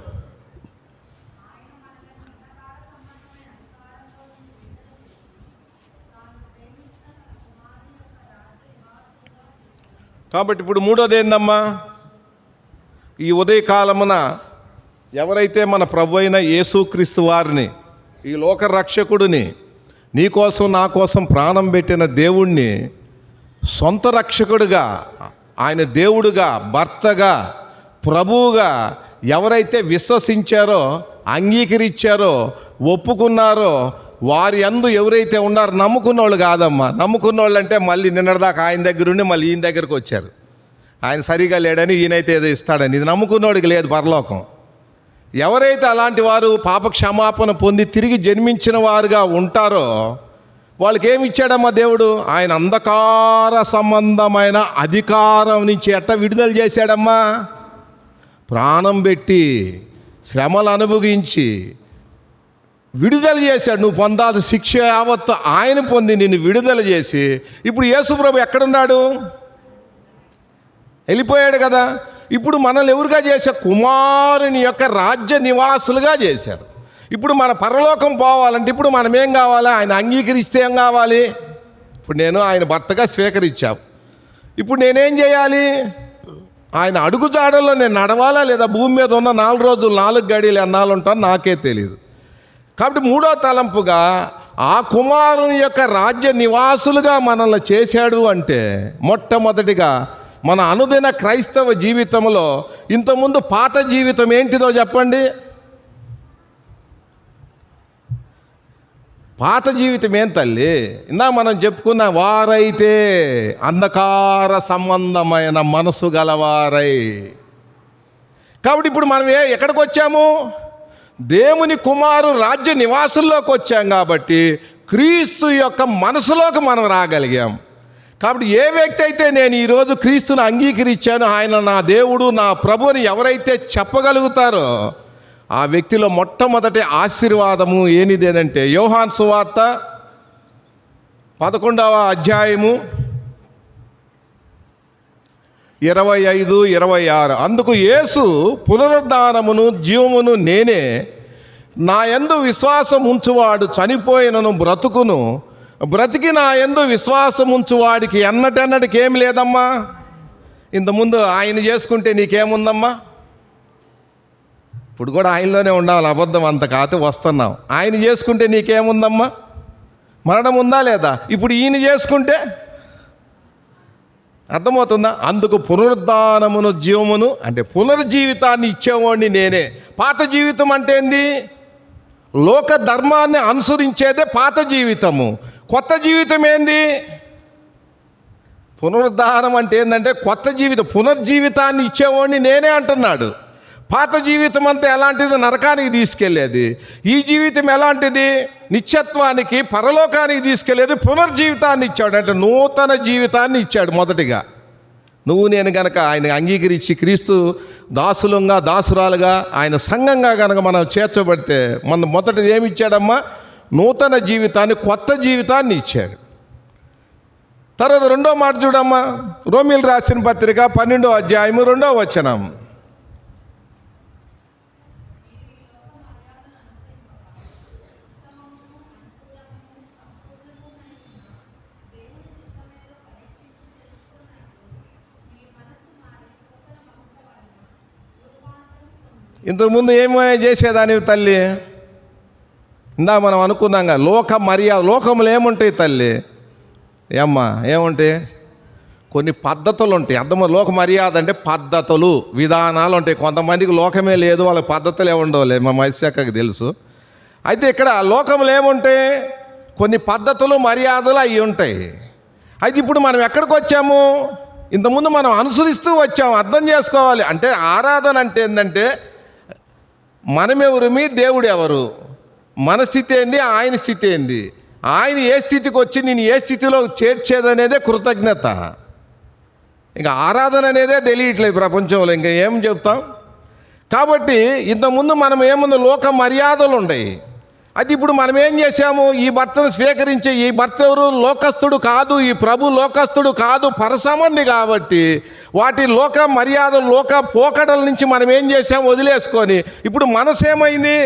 కాబట్టి ఇప్పుడు మూడోది ఏందమ్మా? ఈ ఉదయకాలమున ఎవరైతే మన ప్రభు అయిన యేసుక్రీస్తు వారిని, ఈ లోక రక్షకుడిని, నీ కోసం నా కోసం ప్రాణం పెట్టిన దేవుణ్ణి సొంత రక్షకుడిగా, ఆయన దేవుడుగా, భర్తగా, ప్రభువుగా ఎవరైతే విశ్వసించారో, అంగీకరించారో, ఒప్పుకున్నారో, వారి యందు ఎవరైతే ఉన్నారో, నమ్ముకున్నోళ్ళు కాదమ్మా. నమ్ముకున్నోళ్ళు అంటే మళ్ళీ నిన్నటిదాకా ఆయన దగ్గర ఉండి మళ్ళీ ఈయన దగ్గరకు వచ్చారు. ఆయన సరిగా లేడని ఈయనైతే ఏదో ఇస్తాడని. ఇది నమ్ముకున్నోడికి లేదు పరలోకం. ఎవరైతే అలాంటి వారు పాప క్షమాపణ పొంది తిరిగి జన్మించిన వారుగా ఉంటారో వాళ్ళకి ఏమి ఇచ్చాడమ్మా దేవుడు? ఆయన అంధకార సంబంధమైన అధికారం నుంచి ఎట్ట విడుదల చేశాడమ్మా? ప్రాణం పెట్టి శ్రమలు అనుభవించి విడుదల చేశాడు. నువ్వు పొందాల్సిన శిక్ష యావత్తు ఆయన పొంది నిన్ను విడుదల చేసి ఇప్పుడు యేసుప్రభు ఎక్కడున్నాడు? వెళ్ళిపోయాడు కదా. ఇప్పుడు మనల్ని ఎవరుగా చేశారు? కుమారుని యొక్క రాజ్య నివాసులుగా చేశారు. ఇప్పుడు మన పరలోకం పోవాలంటే ఇప్పుడు మనం ఏం కావాలి? ఆయన అంగీకరిస్తే ఏం కావాలి? ఇప్పుడు నేను ఆయన భర్తగా స్వీకరించావు. ఇప్పుడు నేనేం చేయాలి? ఆయన అడుగుజాడల్లో నేను నడవాలా లేదా? భూమి మీద ఉన్న 4 రోజులు 4 గడియలు ఎన్నాళ్ళు ఉంటాను నాకే తెలియదు. కాబట్టి మూడో తలంపుగా ఆ కుమారుని యొక్క రాజ్య నివాసులుగా మనల్ని చేశాడు అంటే మొట్టమొదటిగా మన అనుదిన క్రైస్తవ జీవితంలో ఇంతకుముందు పాత జీవితం ఏంటిదో చెప్పండి. పాత జీవితం ఏం తల్లి? ఇందా మనం చెప్పుకున్న వారైతే అంధకార సంబంధమైన మనసు గలవారై. కాబట్టి ఇప్పుడు మనం ఎక్కడికి వచ్చాము? దేవుని కుమారు రాజ్య నివాసుల్లోకి వచ్చాం. కాబట్టి క్రీస్తు యొక్క మనసులోకి మనం రాగలిగాం. కాబట్టి ఏ వ్యక్తి అయితే నేను ఈరోజు క్రీస్తుని అంగీకరించాను, ఆయన నా దేవుడు, నా ప్రభువుని ఎవరైతే చెప్పగలుగుతారో ఆ వ్యక్తిలో మొట్టమొదటి ఆశీర్వాదము ఏనిదేనంటే యోహాను సువార్త 11వ అధ్యాయము 25, 26. అందుకు యేసు, పునరుద్ధానమును జీవమును నేనే, నా యందు విశ్వాసం ఉంచువాడు చనిపోయినను బ్రతుకును, బ్రతికి నా యందు విశ్వాసం ఉంచువాడికి ఎన్నటెన్నటికి ఏం లేదమ్మా. ఇంతకుముందు ఆయన చేసుకుంటే నీకేముందమ్మా? ఇప్పుడు కూడా ఆయనలోనే ఉండాలి, అబద్ధం అంత కాదు వస్తున్నాం. ఆయన చేసుకుంటే నీకేముందమ్మా? మరణం ఉందా లేదా? ఇప్పుడు ఈయన చేసుకుంటే అర్థమవుతుందా? అందుకు పునరుద్ధానమును జీవమును అంటే పునర్జీవితాన్ని ఇచ్చేవాడిని నేనే. పాత జీవితం అంటే ఏంది? లోక ధర్మాన్ని అనుసరించేదే పాత జీవితము. కొత్త జీవితం ఏంది? పునరుద్ధానం అంటే ఏంటంటే కొత్త జీవితం, పునర్జీవితాన్ని ఇచ్చేవాడిని నేనే అంటున్నాడు. పాత జీవితం అంతా ఎలాంటిది? నరకానికి తీసుకెళ్ళేది. ఈ జీవితం ఎలాంటిది? నిత్యత్వానికి, పరలోకానికి తీసుకెళ్ళేది. పునర్జీవితాన్ని ఇచ్చాడు, అంటే నూతన జీవితాన్ని ఇచ్చాడు. మొదటిగా నువ్వు నేను గనక ఆయన అంగీకరించి క్రీస్తు దాసులంగా, దాసురాలుగా, ఆయన సంఘంగా గనక మనం చేర్చబడితే మన మొదటిది ఏమి ఇచ్చాడమ్మా? నూతన జీవితాన్ని, కొత్త జీవితాన్ని ఇచ్చాడు. తర్వాత రెండో మాట చూడమ్మా, రోమీయులు రాసిన పత్రిక 12వ అధ్యాయము 2వ వచనం. ఇంతకుముందు ఏమో చేసేదాని తల్లి? ఇందా మనం అనుకున్నాంగా, లోక మర్యాద. లోకంలో ఏముంటాయి తల్లి? ఏమ్మా ఏముంటాయి? కొన్ని పద్ధతులు ఉంటాయి. అర్థం, లోక మర్యాద అంటే పద్ధతులు, విధానాలు ఉంటాయి. కొంతమందికి లోకమే లేదు, వాళ్ళ పద్ధతులు ఏముండవులే, మా మైసక్కకి తెలుసు. అయితే ఇక్కడ లోకంలో ఏముంటాయి? కొన్ని పద్ధతులు, మర్యాదలు అవి ఉంటాయి. అయితే ఇప్పుడు మనం ఎక్కడికి వచ్చాము? ఇంతకుముందు మనం అనుసరిస్తూ వచ్చాము. అర్థం చేసుకోవాలి. అంటే ఆరాధన అంటే ఏంటంటే మనమెవరు, మీ దేవుడు ఎవరు, మన స్థితి ఏంది, ఆయన స్థితి ఏంది, ఆయన ఏ స్థితికి వచ్చి నేను ఏ స్థితిలో చేర్చేదనేదే కృతజ్ఞత. ఇంకా ఆరాధన అనేదే తెలియట్లేదు ప్రపంచంలో, ఇంకా ఏం చెప్తాం? కాబట్టి ఇంతకుముందు మనం ఏముంది? లోక మర్యాదలు ఉన్నాయి. అది ఇప్పుడు మనం ఏం చేశాము? ఈ భర్తను స్వీకరించే ఈ భర్త ఎవరు? లోకస్తుడు కాదు, ఈ ప్రభు లోకస్తుడు కాదు, పరసమంది. కాబట్టి వాటి లోక మర్యాదలు, లోక పోకడల నుంచి మనం ఏం చేసాం? వదిలేసుకొని ఇప్పుడు మనసు ఏమైంది?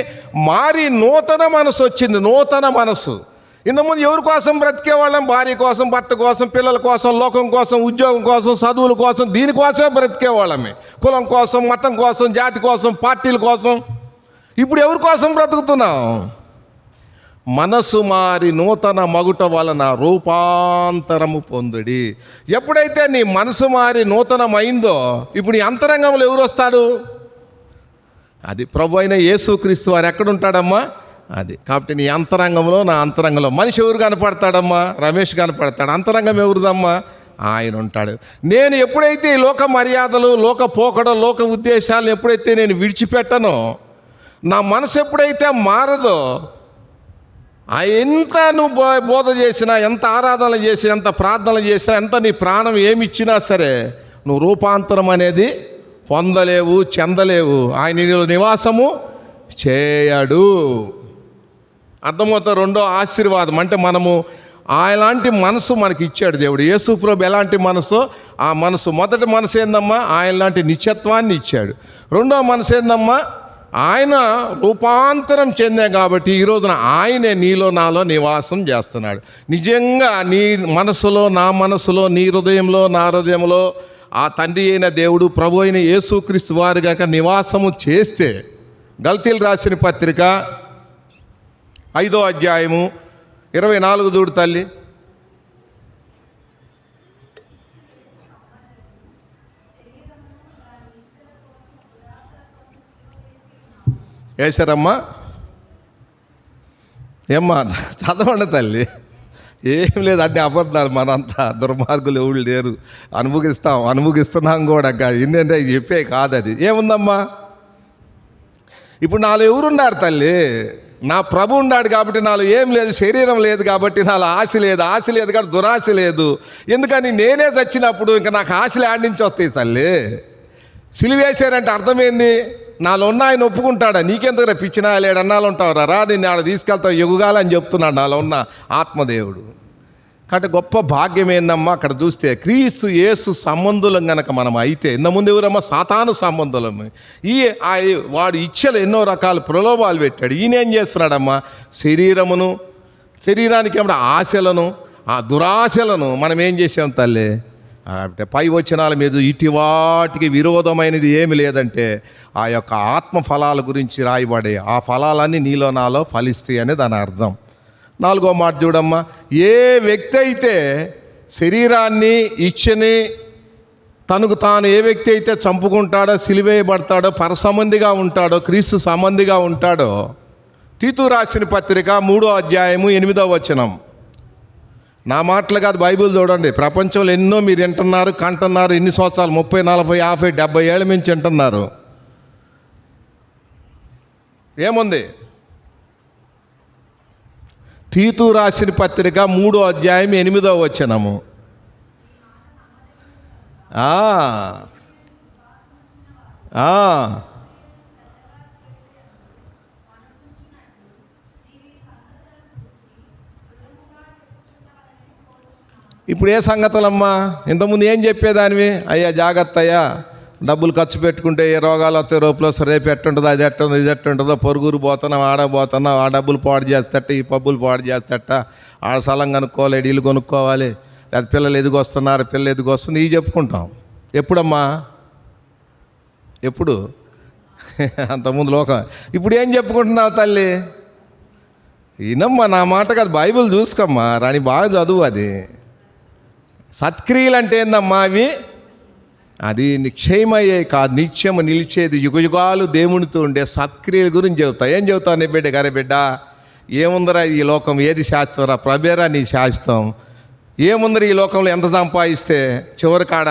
మారి నూతన మనసు వచ్చింది. నూతన మనసు. ఇంతకుముందు ఎవరి కోసం బ్రతికేవాళ్ళం? భార్య కోసం, భర్త కోసం, పిల్లల కోసం, లోకం కోసం, ఉద్యోగం కోసం, చదువుల కోసం, దీనికోసమే బ్రతికేవాళ్ళమే. కులం కోసం, మతం కోసం, జాతి కోసం, పార్టీల కోసం. ఇప్పుడు ఎవరి కోసం బ్రతుకుతున్నాం? మనసు మారి నూతన మగుట వలన రూపాంతరము పొందుడి. ఎప్పుడైతే నీ మనసు మారి నూతనమైందో ఇప్పుడు ఈ అంతరంగంలో ఎవరు వస్తాడు? అది ప్రభు అయిన యేసుక్రీస్తు వారు. ఎక్కడుంటాడమ్మా? అది. కాబట్టి నీ అంతరంగంలో, నా అంతరంగంలో మనిషి ఎవరు కనపడతాడమ్మా? రమేష్ కనపడతాడు. అంతరంగం ఎవరిదమ్మా? ఆయన ఉంటాడు. నేను ఎప్పుడైతే ఈ లోక మర్యాదలు, లోక పోకడలు, లోక ఉద్దేశాలను ఎప్పుడైతే నేను విడిచిపెట్టనో, నా మనసు ఎప్పుడైతే మారదో, ఎంత నువ్వు బోధ చేసినా, ఎంత ఆరాధన చేసినా, ఎంత ప్రార్థనలు చేసినా, ఎంత నీ ప్రాణం ఏమిచ్చినా సరే నువ్వు రూపాంతరం అనేది పొందలేవు, చెందలేవు. ఆయన నీలో నివాసము చేయడు. అర్థమవుతా? రెండో ఆశీర్వాదం అంటే మనము ఆయలాంటి మనసు మనకి ఇచ్చాడు దేవుడు. యేసు ప్రభు ఎలాంటి మనసో ఆ మనసు. మొదటి మనసు ఏందమ్మా? ఆయనలాంటి నిత్యత్వాన్ని ఇచ్చాడు. రెండో మనసు ఏందమ్మా? ఆయన రూపాంతరం చెందే కాబట్టి ఈ రోజున ఆయనే నీలో, నాలో నివాసం చేస్తున్నాడు. నిజంగా నీ మనసులో, నా మనసులో, నీ హృదయంలో, నా హృదయంలో ఆ తండ్రి అయిన దేవుడు, ప్రభు అయిన యేసుక్రీస్తు వారిగా నివాసము చేస్తే, గల్తీలు రాసిన పత్రిక 5వ అధ్యాయము 24 చూడు తల్లి. వేశారమ్మా? ఏమ్మా చదవండి తల్లి. ఏం లేదు, అన్ని అబద్ధాలు. మనంతా దుర్మార్గులు ఎవరు లేరు. అనుభవిస్తున్నాం కూడా. ఏంటంటే చెప్పే కాదు. అది ఏముందమ్మా? ఇప్పుడు నాలో ఎవరున్నారు తల్లి? నా ప్రభు ఉన్నాడు కాబట్టి నాలో ఏం లేదు, శరీరం లేదు కాబట్టి నాలో ఆశ లేదు, ఆశ లేదు కాబట్టి దురాశ లేదు. ఎందుకని నేనే చచ్చినప్పుడు ఇంకా నాకు ఆశలు ఆడి నుంచి వస్తాయి తల్లి. సిలువేశారంటే అర్థమైంది, నాలో ఉన్న ఆయన ఒప్పుకుంటాడా? నీకెందుకు పిచ్చినా లేడు అన్నాళ్ళు ఉంటావురా, రా నిన్ను ఆడ తీసుకెళ్తావు ఎగుగాలని చెప్తున్నాడు నాలో ఉన్న ఆత్మదేవుడు. కాబట్టి గొప్ప భాగ్యం ఏందమ్మా అక్కడ చూస్తే, క్రీస్తు యేసు సంబంధులం గనక మనం అయితే, ఇంతకుముందు ఎవరమ్మా సాతాను సంబంధులం. వాడు ఇచ్చలు ఎన్నో రకాల ప్రలోభాలు పెట్టాడు. ఈయన ఏం చేస్తున్నాడమ్మా, శరీరానికి ఏమన్నా ఆశలను, ఆ దురాశలను మనం ఏం చేసాం తల్లి అంటే పై వచనాల మీద ఇటు వాటికి విరోధమైనది ఏమి లేదంటే ఆ యొక్క ఆత్మ ఫలాల గురించి రాయబడే ఆ ఫలాలన్నీ నీలో నాలో ఫలిస్తాయి అని దాని అర్థం. 4వ మాట చూడమ్మా, ఏ వ్యక్తి అయితే శరీరాన్ని ఇచ్చని తనకు తాను ఏ వ్యక్తి అయితే చంపుకుంటాడో, సిలివేయబడతాడో, పరసంబంధిగా ఉంటాడో, క్రీస్తు సంబంధిగా ఉంటాడో, తీతు రాసిన పత్రిక 3వ అధ్యాయము 8వ వచనం. నా మాటలు కాదు, బైబిల్ చూడండి. ప్రపంచంలో ఎన్నో మీరు వింటున్నారు, కంటున్నారు. ఎన్ని సంవత్సరాలు, 30, 40, 50, 70 ఏళ్ళ నుంచి వింటున్నారు. ఏముంది? తీతు రాసిన పత్రిక 3వ అధ్యాయం 8వ వచనము. ఇప్పుడు ఏ సంగతులమ్మా? ఇంతకుముందు ఏం చెప్పేదానివి? అయ్యా జాగ్రత్త అయ్యా, డబ్బులు ఖర్చు పెట్టుకుంటే ఏ రోగాలు వస్తాయి, రోపులు వస్తాయి, రేపు ఎట్టుంటుందో, అది ఎట్టుందో, ఇది ఎట్టుంటుందో, పొరుగురు పోతున్నావు, ఆడబోతున్నావు, ఆ డబ్బులు పాడు చేస్తట, ఈ పబ్బులు పాడు చేస్తట, ఆడ స్థలం కొనుక్కోవాలి, ఇల్లు కొనుక్కోవాలి, లేదా పిల్లలు ఎదిగొస్తున్నారు, పిల్లలు ఎదిగొస్తుంది, ఇవి చెప్పుకుంటాం. ఎప్పుడమ్మా? ఎప్పుడు? అంతకుముందు లోకం. ఇప్పుడు ఏం చెప్పుకుంటున్నావు తల్లి? ఈనమ్మా, నా మాట కాదు, బైబిల్ చూసుకోమ్మా, రాని బాగా చదువు. అది సత్క్రియలు అంటే ఏందమ్మా? అది నిక్షయమయ్యే కాదు, నిత్యము నిలిచేది, యుగయుగాలు దేవునితో ఉండే సత్క్రియల గురించి చెబుతా. ఏం చెబుతావు నీ బిడ్డ? గారే బిడ్డ, ఏముందరా ఈ లోకం, ఏది శాశ్వతరా? ప్రభేరా నీ శాశ్వతం. ఏముందరు ఈ లోకంలో ఎంత సంపాదిస్తే చివరి కాడ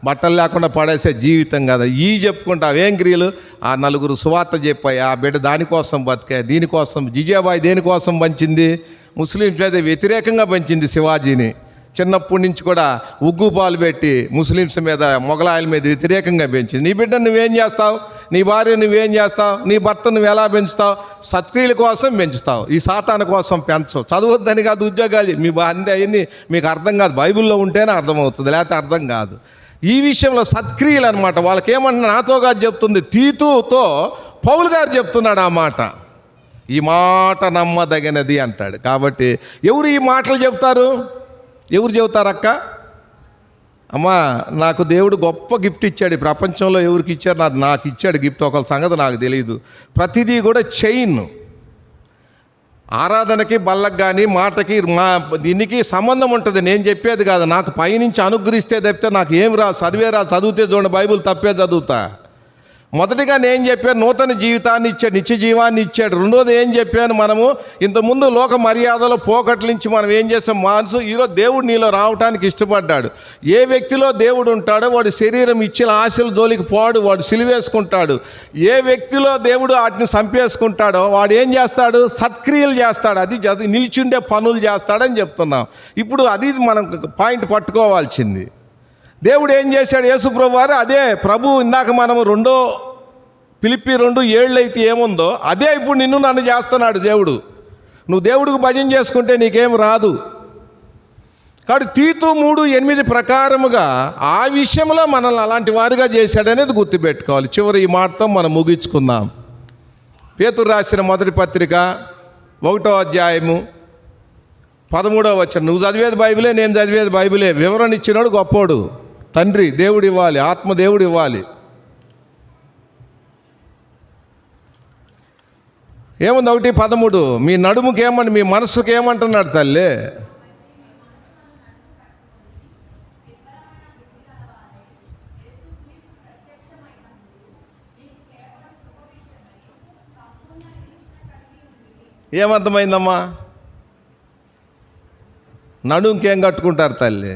బట్టలు లేకుండా పడేసే జీవితం కదా. ఈ చెప్పుకుంటావు ఏం క్రియలు? ఆ నలుగురు సువార్త చెప్పాయి, ఆ బిడ్డ దానికోసం బతికే, దీనికోసం. జిజాబాయి దేనికోసం పంచింది? ముస్లింస్ అయితే వ్యతిరేకంగా పంచింది శివాజీని. చిన్నప్పటి నుంచి కూడా ఉగ్గు పాలు పెట్టి ముస్లింస్ మీద, మొగలాయల మీద వ్యతిరేకంగా పెంచింది. నీ బిడ్డను నువ్వేం చేస్తావు? నీ భార్య నువ్వేం చేస్తావు? నీ భర్త నువ్వు ఎలా పెంచుతావు? సత్క్రియల కోసం పెంచుతావు, ఈ సాతాను కోసం పెంచవు. చదవద్దని కాదు, ఉద్యోగాలు మీ అంతే అయింది, మీకు అర్థం కాదు. బైబిల్లో ఉంటేనే అర్థమవుతుంది, లేకపోతే అర్థం కాదు. ఈ విషయంలో సత్క్రియలు అనమాట. వాళ్ళకి ఏమన్నా నాతో కాదు చెప్తుంది, తీతుతో పౌలు గారు చెప్తున్నాడు ఆ మాట. ఈ మాట నమ్మదగినది అంటాడు. కాబట్టి ఎవరు ఈ మాటలు చెప్తారు? ఎవరు చెబుతారక్క? అమ్మా, నాకు దేవుడు గొప్ప గిఫ్ట్ ఇచ్చాడు. ఈ ప్రపంచంలో ఎవరికి ఇచ్చారు? నాకు ఇచ్చాడు గిఫ్ట్. ఒకళ్ళ సంగతి నాకు తెలియదు. ప్రతిదీ కూడా చైన్. ఆరాధనకి, బల్లకి కానీ, మాటకి, దీనికి సంబంధం ఉంటుంది. నేను చెప్పేది కాదు, నాకు పైనుంచి అనుగ్రహిస్తే తప్పితే నాకు ఏం రా, చదివితే చూడండి, బైబిల్ తప్పే చదువుతా. మొదటిగా నేను చెప్పాను, నూతన జీవితాన్ని ఇచ్చాడు, నిత్య జీవాన్ని ఇచ్చాడు. రెండోది ఏం చెప్పాను, మనము ఇంతకుముందు లోక మర్యాదలో పోకట్ల నుంచి మనం ఏం చేస్తాం, మనసు ఈరోజు దేవుడు నీలో రావటానికి ఇష్టపడ్డాడు. ఏ వ్యక్తిలో దేవుడు ఉంటాడో వాడు శరీరం ఇచ్చిన ఆశల జోలికి పోడు, వాడు సిలివేసుకుంటాడు. ఏ వ్యక్తిలో దేవుడు వాటిని చంపేసుకుంటాడో వాడు ఏం చేస్తాడు? సత్క్రియలు చేస్తాడు. అది నిలిచిండే పనులు చేస్తాడని చెప్తున్నాం. ఇప్పుడు అది మనం పాయింట్ పట్టుకోవాల్సింది. దేవుడు ఏం చేశాడు? యేసుప్రభు వారు అదే ప్రభు. ఇందాక మనము ఫిలిప్పీ 2:7 అయితే ఏముందో అదే ఇప్పుడు నిన్ను నన్ను చేస్తున్నాడు దేవుడు. నువ్వు దేవుడికి భజన చేసుకుంటే నీకేం రాదు. కాబట్టి తీతు 3:8 ప్రకారముగా ఆ విషయంలో మనల్ని అలాంటి వారిగా చేశాడనేది గుర్తుపెట్టుకోవాలి. చివరి ఈ మాటతో మనం ముగించుకుందాం. పేతురు రాసిన మొదటి పత్రిక 1వ అధ్యాయము 13వ వచనం. నువ్వు చదివేది బైబిలే, నేను చదివేది బైబిలే. వివరణ ఇచ్చినాడు గొప్పోడు. తండ్రి దేవుడు ఇవ్వాలి, ఆత్మ దేవుడు ఇవ్వాలి. ఏముంది? 1:13. మీ నడుముకి ఏమంటే, మీ మనసుకి ఏమంటున్నాడు తల్లి? ఏమర్థమైందమ్మా? నడుముకి ఏం కట్టుకుంటారు తల్లి?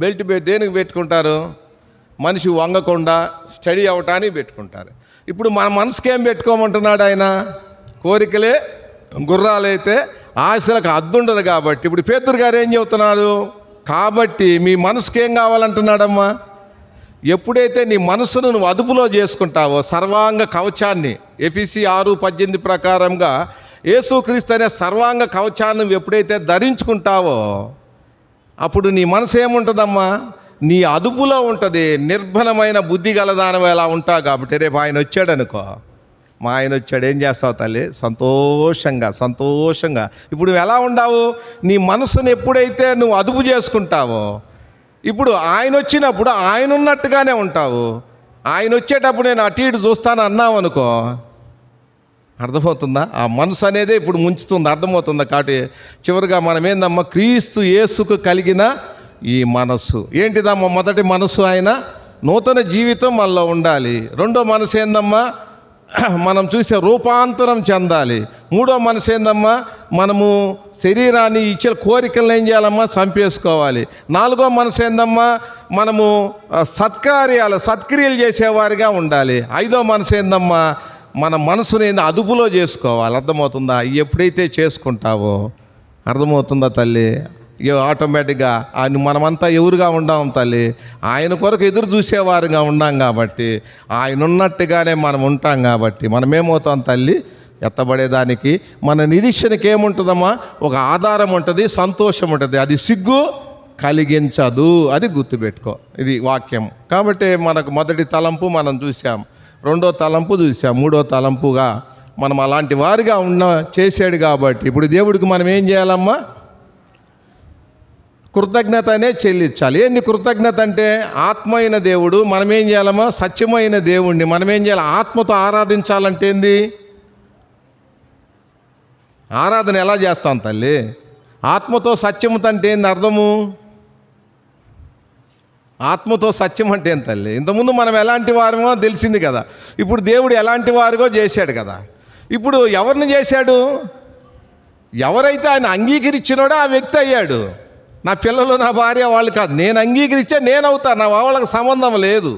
బెల్ట్ దేనికి పెట్టుకుంటారు? మనిషి వంగకుండా స్టడీ అవ్వటానికి పెట్టుకుంటారు. ఇప్పుడు మన మనసుకి ఏం పెట్టుకోమంటున్నాడు ఆయన? కోరికలే గుర్రాలైతే ఆశలకు అద్దుండదు. కాబట్టి ఇప్పుడు పేతురు గారు ఏం చెబుతున్నాడు? కాబట్టి మీ మనసుకి ఏం కావాలంటున్నాడమ్మా? ఎప్పుడైతే నీ మనసును నువ్వు అదుపులో చేసుకుంటావో, సర్వాంగ కవచాన్ని ఎఫెసీ 6:18 ప్రకారంగా యేసుక్రీస్తు అనే సర్వాంగ కవచాన్ని నువ్వు ఎప్పుడైతే ధరించుకుంటావో అప్పుడు నీ మనసు ఏముంటుందమ్మా? నీ అదుపులో ఉంటుంది. నిర్భలమైన బుద్ధి గలదానవి ఎలా ఉంటావు కాబట్టి రేపు ఆయన వచ్చాడు అనుకో, మా ఆయన వచ్చాడు ఏం చేస్తావు తల్లి? సంతోషంగా ఇప్పుడు నువ్వు ఎలా ఉండావు? నీ మనసును ఎప్పుడైతే నువ్వు అదుపు చేసుకుంటావో, ఇప్పుడు ఆయన వచ్చినప్పుడు ఆయన ఉన్నట్టుగానే ఉంటావు. ఆయన వచ్చేటప్పుడు నేను అటు ఇటు చూస్తాను అన్నావు అనుకో, అర్థమవుతుందా? ఆ మనసు అనేదే ఇప్పుడు ముంచుతుంది, అర్థమవుతుందా? కాబట్టి చివరిగా మనం ఏందమ్మా? క్రీస్తు యేసుకు కలిగిన ఈ మనస్సు ఏంటిదమ్మా? మొదటి మనసు ఆయన నూతన జీవితం మనలో ఉండాలి. రెండో మనసు ఏందమ్మా? మనం చూసే రూపాంతరం చెందాలి. మూడో మనసు ఏందమ్మా? మనము శరీరాన్ని ఇచ్చే కోరికలను ఏం చేయాలమ్మా? చంపేసుకోవాలి. నాలుగో మనసు ఏందమ్మా? మనము సత్క్రియలు చేసేవారిగా ఉండాలి. ఐదో మనసు ఏందమ్మా? మన మనసుని అదుపులో చేసుకోవాలి. అర్థమవుతుందా? ఎప్పుడైతే చేసుకుంటావో, అర్థమవుతుందా తల్లి? ఆటోమేటిక్గా మనమంతా ఎవరుగా ఉండాం తల్లి? ఆయన కొరకు ఎదురు చూసేవారుగా ఉన్నాం కాబట్టి, ఆయన ఉన్నట్టుగానే మనం ఉంటాం కాబట్టి మనమేమవుతాం తల్లి? ఎత్తబడేదానికి మన నిరీక్షణకి ఏముంటుందమ్మా? ఒక ఆధారం ఉంటుంది, సంతోషం ఉంటుంది. అది సిగ్గు కలిగించదు, అది గుర్తుపెట్టుకో. ఇది వాక్యం. కాబట్టి మనకు మొదటి తలంపు మనం చూసాం, రెండో తలంపు చూసాం, మూడో తలంపుగా మనం అలాంటి వారిగా చేసాడు కాబట్టి ఇప్పుడు దేవుడికి మనం ఏం చేయాలమ్మా? కృతజ్ఞత అనే చెల్లించాలి. ఏంది కృతజ్ఞత అంటే? ఆత్మ అయిన దేవుడు, మనం ఏం చేయాలమ్మా? సత్యమైన దేవుణ్ణి మనం ఏం చేయాలి? ఆత్మతో ఆరాధించాలంటే ఏంది? ఆరాధన ఎలా చేస్తాం తల్లి? ఆత్మతో సత్యముతో అంటే ఏంది అర్థము? ఆత్మతో సత్యం అంటే ఏం తల్లి? ఇంతకుముందు మనం ఎలాంటి వారమో తెలిసింది కదా. ఇప్పుడు దేవుడు ఎలాంటి వారిగో చేశాడు కదా. ఇప్పుడు ఎవరిని చేశాడు? ఎవరైతే ఆయన అంగీకరించినాడో ఆ వ్యక్తి అయ్యాడు. నా పిల్లలు, నా భార్య వాళ్ళు కాదు, నేను అంగీకరించే నేనవుతాను, నా వాళ్ళకి సంబంధం లేదు.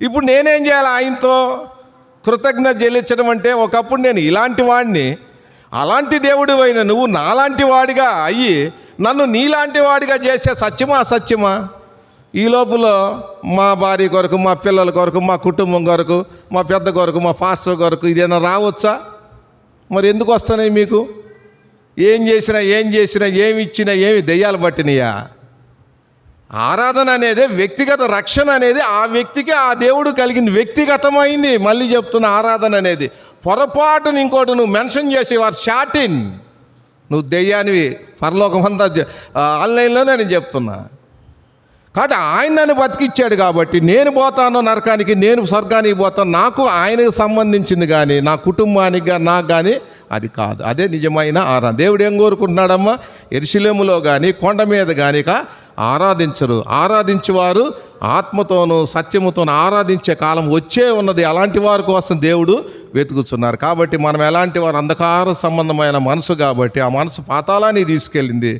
ఇప్పుడు నేనేం చేయాలి? ఆయనతో కృతజ్ఞత చెల్లించడం అంటే, ఒకప్పుడు నేను ఇలాంటి వాడిని, అలాంటి దేవుడు అయిన నువ్వు నాలాంటి వాడిగా అయ్యి నన్ను నీలాంటి వాడిగా చేసే సత్యమా అసత్యమా? ఈ లోపల మా భార్య కొరకు, మా పిల్లల కొరకు, మా కుటుంబం కొరకు, మా పెద్ద కొరకు, మా పాస్టర్ కొరకు ఇదేనా రావచ్చా? మరి ఎందుకు వస్తున్నాయి మీకు? ఏం చేసినా ఏమి ఇచ్చినా ఏమి దెయ్యాలు పట్టినయా? ఆరాధన అనేది వ్యక్తిగత రక్షణ అనేది ఆ వ్యక్తికి ఆ దేవుడు కలిగింది, వ్యక్తిగతమైంది. మళ్ళీ చెప్తున్న ఆరాధన అనేది పొరపాటును ఇంకోటి నువ్వు మెన్షన్ చేసి వారు షాటిన్, నువ్వు దెయ్యానివి పరలోకమంతా ఆన్లైన్లోనే నేను చెప్తున్నా. కాబట్టి ఆయన నన్ను బతికిచ్చాడు కాబట్టి నేను పోతాను నరకానికి, నేను స్వర్గానికి పోతాను. నాకు ఆయనకు సంబంధించింది కానీ నా కుటుంబానికి కానీ నాకు కానీ అది కాదు. అదే నిజమైన ఆరాధన. దేవుడు ఏం కోరుకుంటున్నాడమ్మా? యెరూషలేములో కానీ కొండ మీద కానీ ఆరాధించరు. ఆరాధించేవారు ఆత్మతోనూ సత్యముతోనూ ఆరాధించే కాలం వచ్చే ఉన్నది. అలాంటి వారి కోసం దేవుడు వెతుకుతున్నారు. కాబట్టి మనం ఎలాంటి వారు? అంధకార సంబంధమైన మనసు కాబట్టి ఆ మనసు పాతాళానికి తీసుకెళ్ళింది.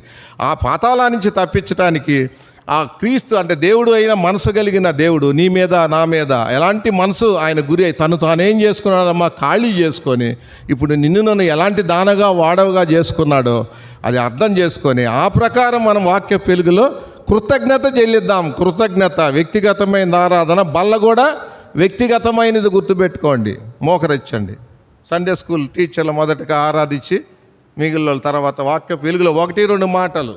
ఆ పాతాళా నుంచి తప్పించడానికి ఆ క్రీస్తు అంటే దేవుడు అయిన మనసు కలిగిన దేవుడు నీ మీద నా మీద ఎలాంటి మనసు ఆయన గురి అయి తను తానేం చేసుకున్నాడమ్మా? ఖాళీ చేసుకొని ఇప్పుడు నిన్ను నన్ను ఎలాంటి దానగా వాడవగా చేసుకున్నాడో అది అర్థం చేసుకొని ఆ ప్రకారం మనం వాక్య వెలుగులో కృతజ్ఞత చెల్లిద్దాం. కృతజ్ఞత వ్యక్తిగతమైన ఆరాధన, బల్ల కూడా వ్యక్తిగతమైనది. గుర్తుపెట్టుకోండి, మోకరించండి. సండే స్కూల్ టీచర్లు మొదటగా ఆరాధించి మిగిలిన తర్వాత వాక్య వెలుగులో 1-2 మాటలు